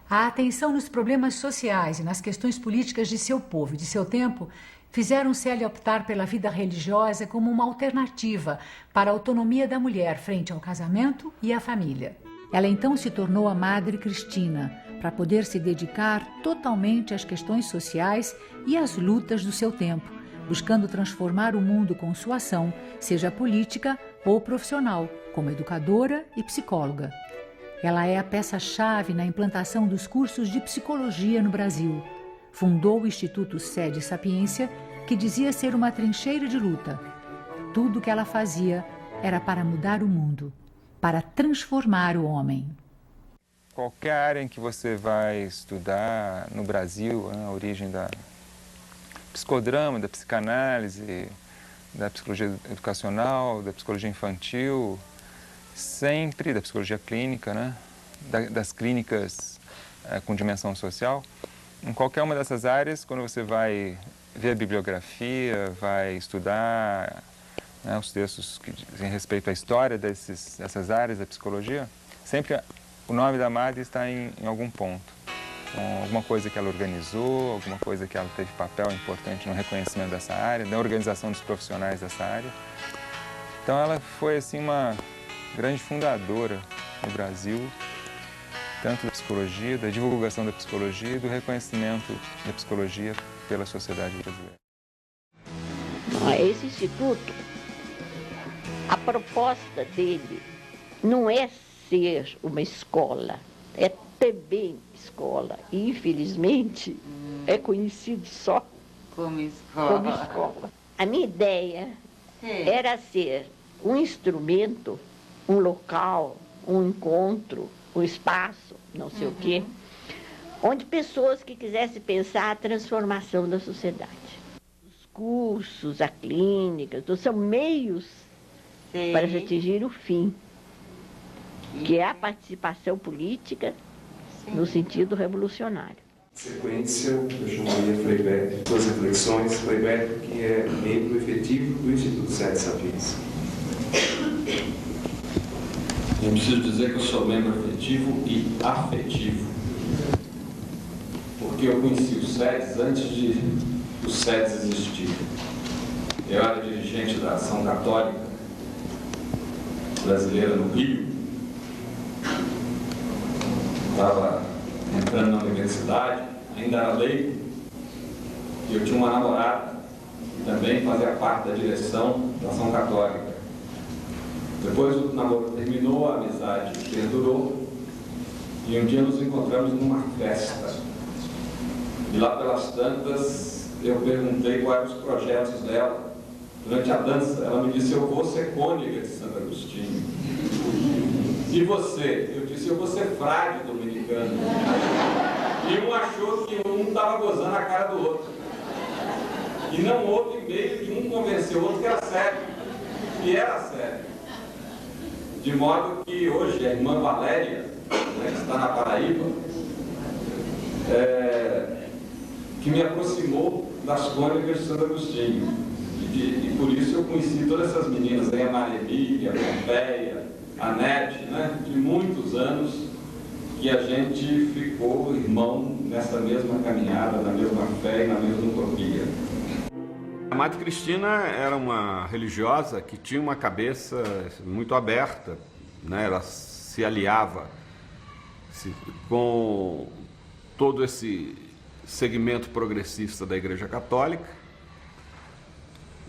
A atenção nos problemas sociais e nas questões políticas de seu povo e de seu tempo fizeram Célia optar pela vida religiosa como uma alternativa para a autonomia da mulher frente ao casamento e à família. Ela então se tornou a Madre Cristina, para poder se dedicar totalmente às questões sociais e às lutas do seu tempo, buscando transformar o mundo com sua ação, seja política ou profissional, como educadora e psicóloga. Ela é a peça-chave na implantação dos cursos de psicologia no Brasil. Fundou o Instituto Sede Sapiência, que dizia ser uma trincheira de luta. Tudo o que ela fazia era para mudar o mundo, para transformar o homem. Qualquer área em que você vai estudar no Brasil, a origem da psicodrama, da psicanálise, da psicologia educacional, da psicologia infantil, sempre da psicologia clínica, né? Das clínicas com dimensão social. Em qualquer uma dessas áreas, quando você vai ver a bibliografia, vai estudar, né, os textos que dizem respeito à história dessas áreas da psicologia, sempre o nome da Madre está em algum ponto. Então, alguma coisa que ela organizou, alguma coisa que ela teve papel importante no reconhecimento dessa área, na organização dos profissionais dessa área. Então ela foi assim uma grande fundadora no Brasil, tanto da psicologia, da divulgação da psicologia e do reconhecimento da psicologia pela sociedade brasileira. Esse instituto, a proposta dele não é ser uma escola, é também escola. E, infelizmente, é conhecido só como escola. A minha ideia era ser um instrumento, um local, um encontro, um espaço, não sei o quê, onde pessoas que quisessem pensar a transformação da sociedade. Os cursos, a clínica, são meios para se atingir o fim, que é a participação política no sentido revolucionário. Sequência, eu chamaria Frei Beto, suas reflexões, Frei Beto, que é membro efetivo do Instituto Sede Sapiência. Eu preciso dizer que eu sou membro efetivo e afetivo, porque eu conheci os SEDES antes de os SEDES existirem. Eu era dirigente da Ação Católica Brasileira no Rio, estava entrando na universidade, ainda era leigo, e eu tinha uma namorada que também fazia parte da direção da Ação Católica. Depois o namoro terminou, a amizade perdurou, e um dia nos encontramos numa festa. E lá pelas tantas, eu perguntei quais eram os projetos dela. Durante a dança, ela me disse: eu vou ser cônega de Santo Agostinho. E você? Eu disse: eu vou ser frade dominicano. E um achou que um estava gozando a cara do outro. E não houve meio de um convencer o outro que era sério. E era sério. De modo que hoje a irmã Valéria, né, que está na Paraíba, que me aproximou das cônicas de Santo Agostinho. E por isso eu conheci todas essas meninas, a Maria Emília, a Pompeia, a Nete, né, de muitos anos, que a gente ficou irmão nessa mesma caminhada, na mesma fé e na mesma utopia. A Madre Cristina era uma religiosa que tinha uma cabeça muito aberta, né? Ela se aliava com todo esse segmento progressista da Igreja Católica,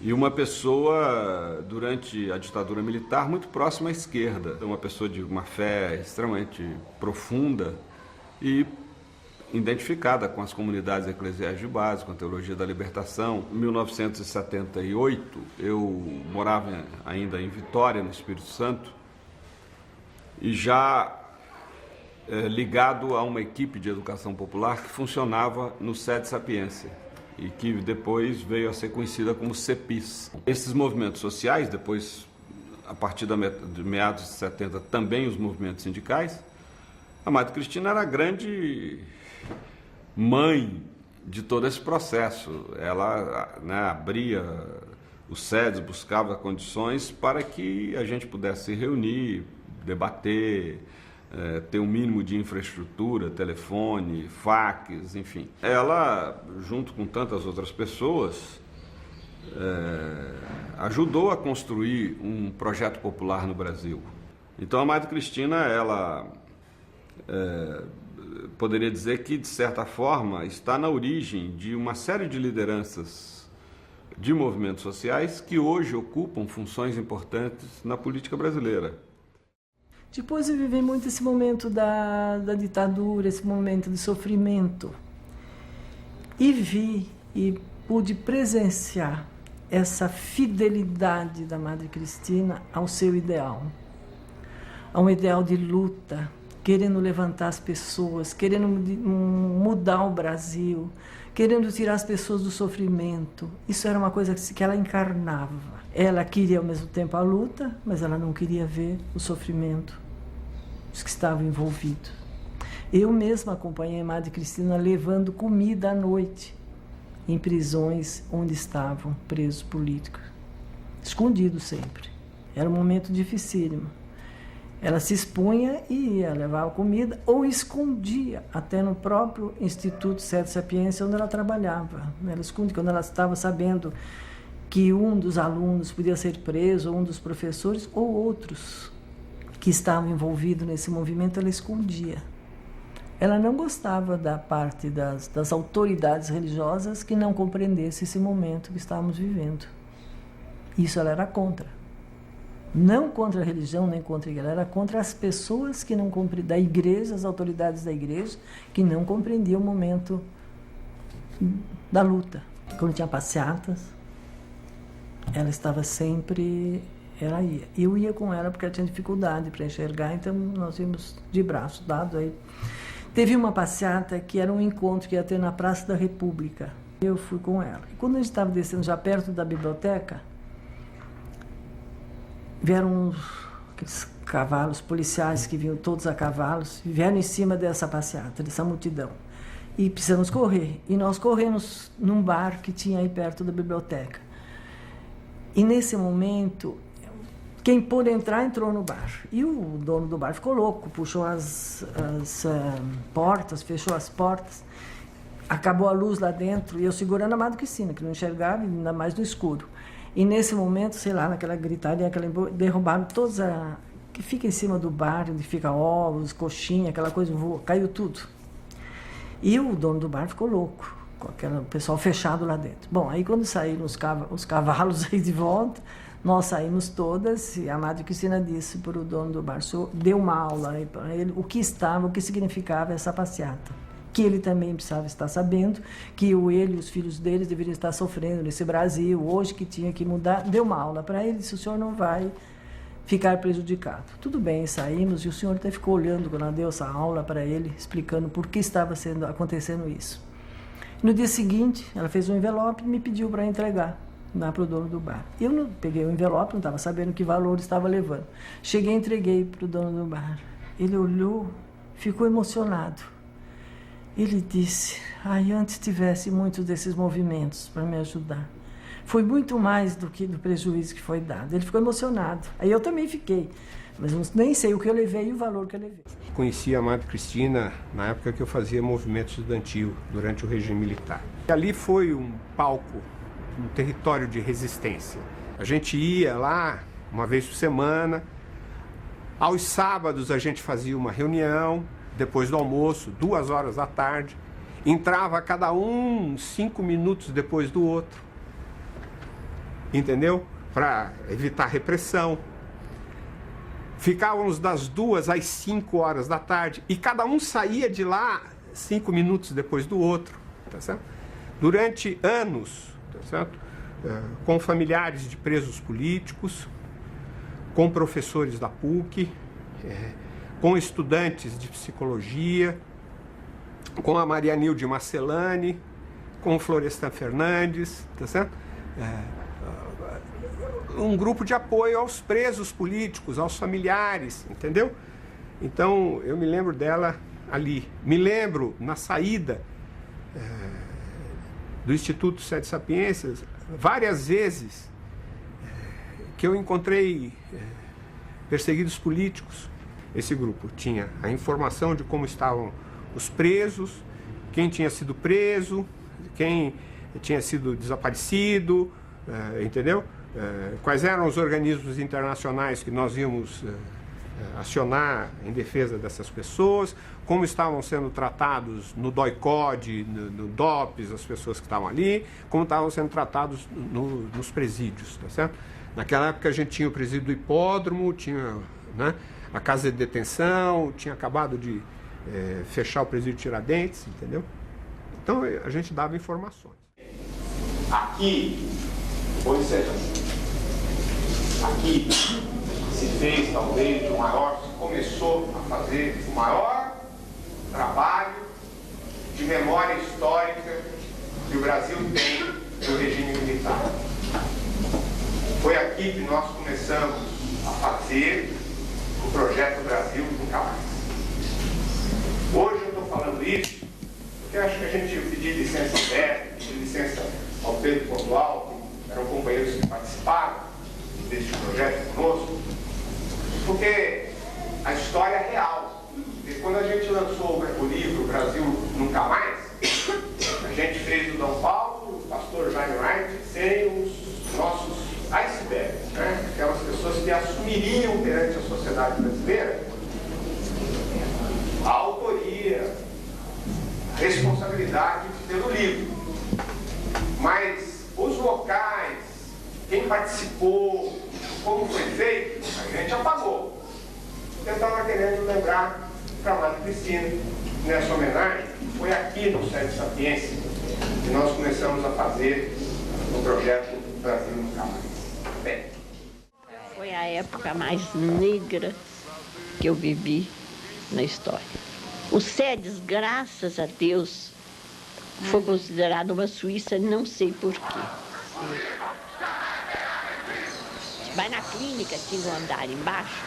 e uma pessoa, durante a ditadura militar, muito próxima à esquerda, uma pessoa de uma fé extremamente profunda e identificada com as comunidades eclesiais de base, com a teologia da libertação. Em 1978, eu morava ainda em Vitória, no Espírito Santo, e já ligado a uma equipe de educação popular que funcionava no Sede Sapiência e que depois veio a ser conhecida como CEPIS. Esses movimentos sociais, depois, a partir de meados de 70, também os movimentos sindicais, a Madre Cristina era a grande mãe de todo esse processo. Ela, né, abria os SEDES, buscava condições para que a gente pudesse se reunir, debater, ter um mínimo de infraestrutura, telefone, fax, enfim. Ela, junto com tantas outras pessoas, ajudou a construir um projeto popular no Brasil. Então a Madre Cristina, ela poderia dizer que, de certa forma, está na origem de uma série de lideranças de movimentos sociais que hoje ocupam funções importantes na política brasileira. Depois eu vivi muito esse momento da ditadura, esse momento de sofrimento. E vi e pude presenciar essa fidelidade da Madre Cristina ao seu ideal. A um ideal de luta, querendo levantar as pessoas, querendo mudar o Brasil, querendo tirar as pessoas do sofrimento. Isso era uma coisa que ela encarnava. Ela queria ao mesmo tempo a luta, mas ela não queria ver o sofrimento dos que estavam envolvidos. Eu mesma acompanhei a Madre Cristina levando comida à noite em prisões onde estavam presos políticos, escondidos sempre. Era um momento dificílimo. Ela se expunha e ia levar comida ou escondia até no próprio Instituto Sede Sapiência onde ela trabalhava. Ela escondia quando ela estava sabendo que um dos alunos podia ser preso, ou um dos professores, ou outros que estavam envolvidos nesse movimento, ela escondia. Ela não gostava da parte das autoridades religiosas que não compreendesse esse momento que estávamos vivendo. Isso ela era contra. Não contra a religião, nem contra a igreja, ela era contra as pessoas que não compreendiam, da igreja, as autoridades da igreja, que não compreendiam o momento da luta. Quando tinha passeatas, ela estava sempre, ela ia. Eu ia com ela porque ela tinha dificuldade para enxergar, então nós íamos de braço dado aí. Teve uma passeata que era um encontro que ia ter na Praça da República. Eu fui com ela. E quando a gente estava descendo já perto da biblioteca, vieram aqueles cavalos policiais que vinham todos a cavalos, vieram em cima dessa passeata, dessa multidão. E precisamos correr. E nós corremos num bar que tinha aí perto da biblioteca. E nesse momento, quem pôde entrar, entrou no bar. E o dono do bar ficou louco, puxou as portas, fechou as portas, acabou a luz lá dentro, e eu segurando a Madre Cristina, que não enxergava, ainda mais no escuro. E nesse momento, sei lá, naquela gritaria, derrubaram todos que fica em cima do bar, onde fica ovos, coxinha, aquela coisa, caiu tudo. E o dono do bar ficou louco, com o pessoal fechado lá dentro. Bom, aí quando saíram os cavalos aí de volta, nós saímos todas, e a Madre Cristina disse para o dono do bar, deu uma aula aí para ele, o que significava essa passeata. Que ele também precisava estar sabendo, que ele e os filhos deles deveriam estar sofrendo nesse Brasil, hoje que tinha que mudar. Deu uma aula para ele, disse, o senhor não vai ficar prejudicado. Tudo bem, saímos, e o senhor até ficou olhando quando ela deu essa aula para ele, explicando por que estava acontecendo isso. No dia seguinte, ela fez um envelope e me pediu para entregar lá para o dono do bar. Eu não peguei o envelope, não estava sabendo que valor estava levando. Cheguei e entreguei para o dono do bar. Ele olhou, ficou emocionado. Ele disse, antes tivesse muitos desses movimentos para me ajudar. Foi muito mais do que do prejuízo que foi dado. Ele ficou emocionado. Aí eu também fiquei. Mas eu nem sei o que eu levei e o valor que eu levei. Conheci a Madre Cristina na época que eu fazia movimento estudantil, durante o regime militar. E ali foi um palco, um território de resistência. A gente ia lá uma vez por semana. Aos sábados a gente fazia uma reunião, depois do almoço, 2 horas da tarde. Entrava cada um 5 minutos depois do outro. Entendeu? Para evitar repressão. Ficávamos das 2 às 5 horas da tarde e cada um saía de lá 5 minutos depois do outro, tá certo? Durante anos, tá certo? Com familiares de presos políticos, com professores da PUC, com estudantes de psicologia, com a Maria Nilde Marcelani, com o Florestan Fernandes, tá certo? Um grupo de apoio aos presos políticos, aos familiares, entendeu? Então, eu me lembro dela ali. Me lembro, na saída do Instituto Sede Sapiências, várias vezes que eu encontrei perseguidos políticos. Esse grupo tinha a informação de como estavam os presos, quem tinha sido preso, quem tinha sido desaparecido, entendeu? Quais eram os organismos internacionais que nós íamos acionar em defesa dessas pessoas, como estavam sendo tratados no DOI-CODE, no DOPS, as pessoas que estavam ali, como estavam sendo tratados nos presídios, tá certo? Naquela época a gente tinha o presídio do Hipódromo, tinha, né, a casa de detenção, tinha acabado de fechar o presídio Tiradentes, entendeu? Então a gente dava informações. Aqui, ou seja, aqui se fez talvez o maior, se começou a fazer o maior trabalho de memória histórica que o Brasil tem do regime militar. Foi aqui que nós começamos a fazer o projeto Brasil Nunca Mais. Hoje isso, porque acho que a gente pediu licença técnica, pediu licença ao Pedro Pontual, que eram companheiros que participaram deste projeto conosco, porque a história é real. E quando a gente lançou o livro Brasil Nunca Mais, a gente fez o Dom Paulo, o pastor Jaime Wright, sem os nossos icebergs, né? Aquelas pessoas que assumiriam perante a sociedade brasileira a autoria, a responsabilidade pelo livro. Mas os locais, quem participou, como foi feito, a gente apagou. Eu estava querendo lembrar para a Madre Cristina, nessa homenagem, foi aqui no Sede Sapiência que nós começamos a fazer o projeto Brasil Nunca Mais. Bem. Foi a época mais negra que eu vivi na história. O SEDES, graças a Deus, foi considerado uma Suíça, não sei porquê. Mas na clínica tinha um andar embaixo,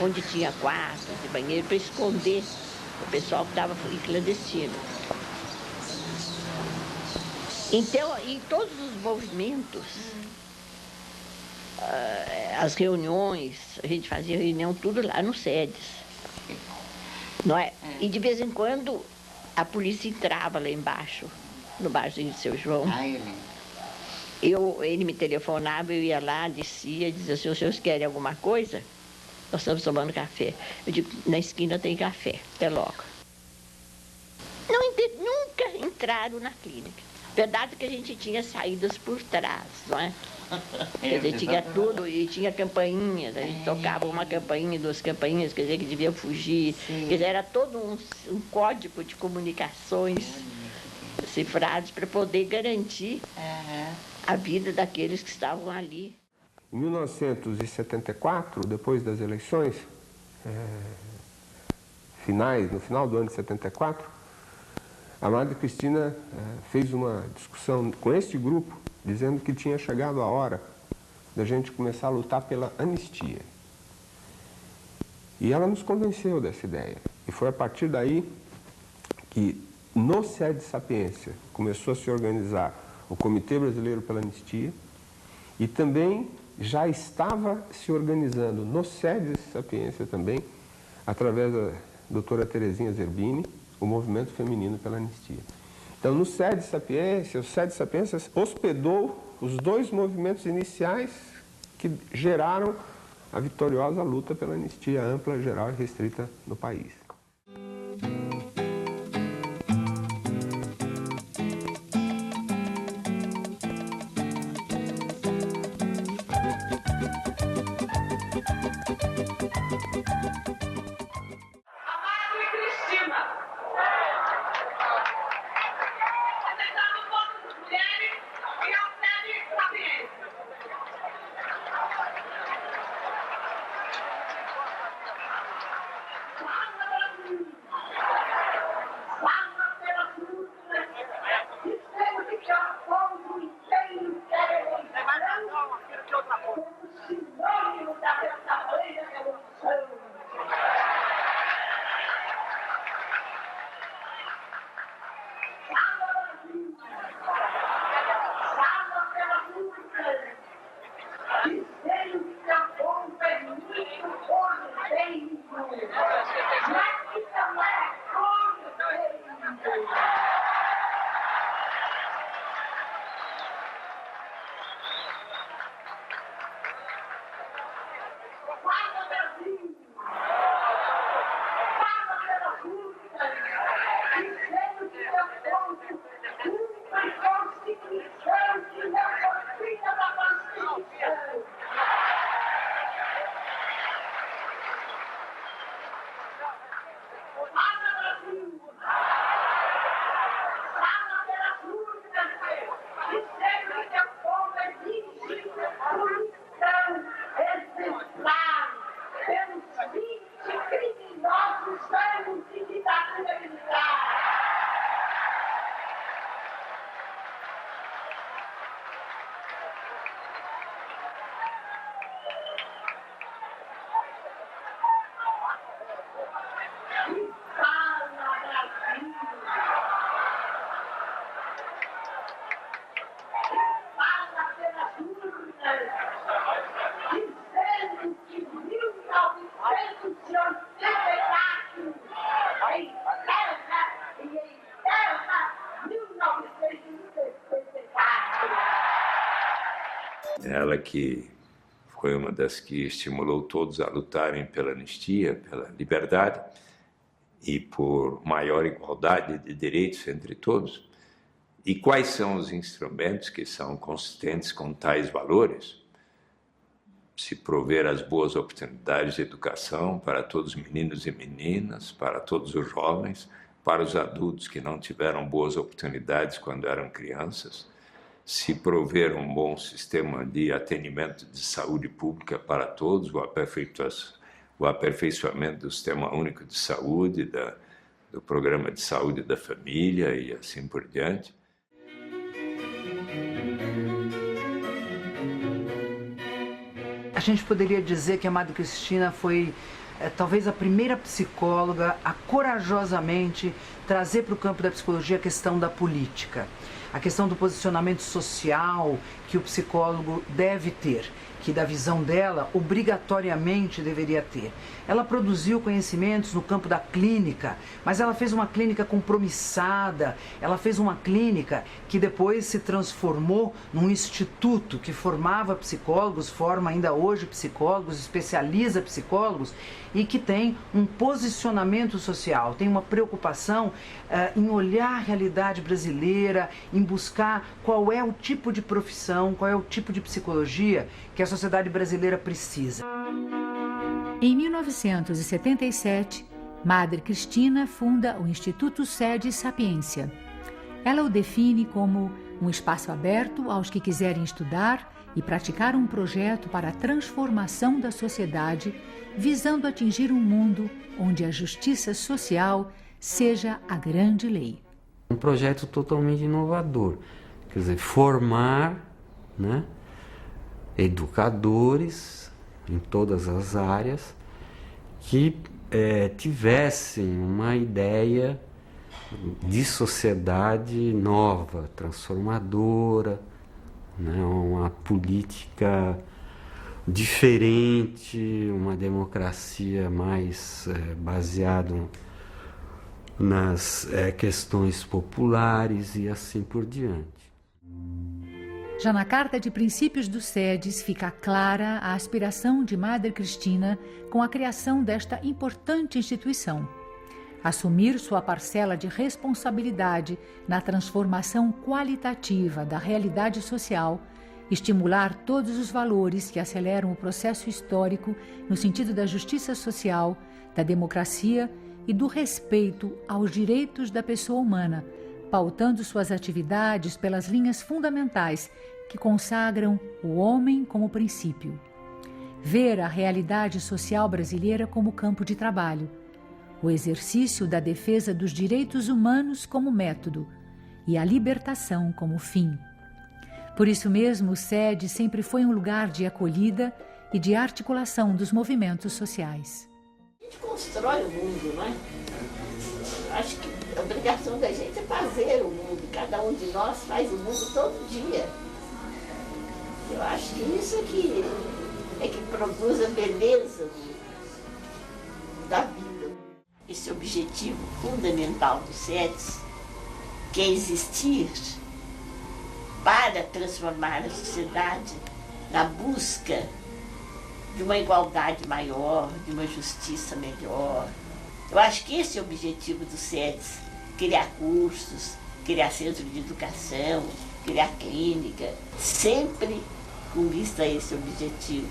onde tinha quartos e banheiro para esconder o pessoal que estava em clandestino. Então, em todos os movimentos, as reuniões, a gente fazia reunião tudo lá no SEDES. Não é? E de vez em quando a polícia entrava lá embaixo, no barzinho de Seu João. Ele me telefonava, eu ia lá, descia, dizia, se os senhores querem alguma coisa, nós estamos tomando café. Eu digo, na esquina tem café, até logo. Nunca entraram na clínica. Verdade que a gente tinha saídas por trás, não é? Quer dizer, tinha tudo e tinha campainhas, a gente tocava uma campainha, duas campainhas, quer dizer, que devia fugir. Quer dizer, era todo um código de comunicações cifrados para poder garantir a vida daqueles que estavam ali. Em 1974, depois das eleições, no final do ano de 74, a Madre Cristina fez uma discussão com este grupo, dizendo que tinha chegado a hora da gente começar a lutar pela anistia. E ela nos convenceu dessa ideia. E foi a partir daí que, no SEDES Sapiência, começou a se organizar o Comitê Brasileiro pela Anistia e também já estava se organizando no SEDES Sapiência também, através da doutora Terezinha Zerbini, o Movimento Feminino pela Anistia. Então, no SEDES Sapiência, o SEDES Sapiência hospedou os dois movimentos iniciais que geraram a vitoriosa luta pela anistia ampla, geral e restrita no país. Vamos Ela que foi uma das que estimulou todos a lutarem pela anistia, pela liberdade e por maior igualdade de direitos entre todos. E quais são os instrumentos que são consistentes com tais valores? Se prover as boas oportunidades de educação para todos os meninos e meninas, para todos os jovens, para os adultos que não tiveram boas oportunidades quando eram crianças, se prover um bom sistema de atendimento de saúde pública para todos, o aperfeiçoamento do Sistema Único de Saúde, do Programa de Saúde da Família e assim por diante. A gente poderia dizer que a Madre Cristina foi talvez a primeira psicóloga a corajosamente trazer para o campo da psicologia a questão da política, a questão do posicionamento social que o psicólogo deve ter, que da visão dela obrigatoriamente deveria ter. Ela produziu conhecimentos no campo da clínica, mas ela fez uma clínica compromissada, ela fez uma clínica que depois se transformou num instituto que formava psicólogos, forma ainda hoje psicólogos, especializa psicólogos e que tem um posicionamento social, tem uma preocupação em olhar a realidade brasileira, em buscar qual é o tipo de profissão, qual é o tipo de psicologia que a sociedade brasileira precisa. Em 1977, Madre Cristina funda o Instituto Sede Sapiência. Ela o define como um espaço aberto aos que quiserem estudar e praticar um projeto para a transformação da sociedade, visando atingir um mundo onde a justiça social seja a grande lei. Um projeto totalmente inovador, quer dizer, formar, né, educadores em todas as áreas que tivessem uma ideia de sociedade nova, transformadora, né, uma política diferente, uma democracia mais baseada nas questões populares e assim por diante. Já na Carta de Princípios do SEDES fica clara a aspiração de Madre Cristina com a criação desta importante instituição. Assumir sua parcela de responsabilidade na transformação qualitativa da realidade social, estimular todos os valores que aceleram o processo histórico no sentido da justiça social, da democracia e do respeito aos direitos da pessoa humana, pautando suas atividades pelas linhas fundamentais que consagram o homem como princípio. Ver a realidade social brasileira como campo de trabalho, o exercício da defesa dos direitos humanos como método e a libertação como fim. Por isso mesmo, o SED sempre foi um lugar de acolhida e de articulação dos movimentos sociais. A gente constrói o mundo, não é? Acho que a obrigação da gente é fazer o mundo. Cada um de nós faz o mundo todo dia. Eu acho que isso é que produz a beleza da vida. Esse objetivo fundamental do SEDES, que é existir para transformar a sociedade na busca de uma igualdade maior, de uma justiça melhor. Eu acho que esse é o objetivo do SEDES, criar cursos, criar centro de educação, criar clínica, sempre com vista a esse objetivo,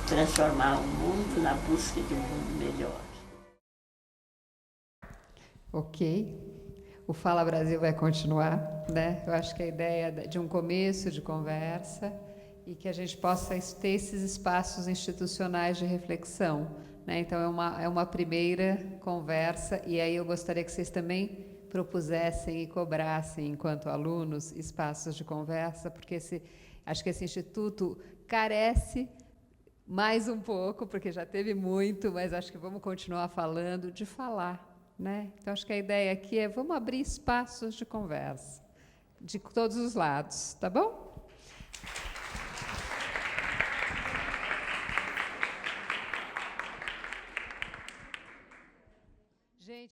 transformar o mundo na busca de um mundo melhor. Ok. O Fala Brasil vai continuar, né? Eu acho que a ideia de um começo de conversa e que a gente possa ter esses espaços institucionais de reflexão, né? Então, é uma primeira conversa e aí eu gostaria que vocês também propusessem e cobrassem, enquanto alunos, espaços de conversa, porque acho que esse instituto carece mais um pouco, porque já teve muito, mas acho que vamos continuar falando, de falar, né? Então, acho que a ideia aqui é vamos abrir espaços de conversa, de todos os lados, tá bom?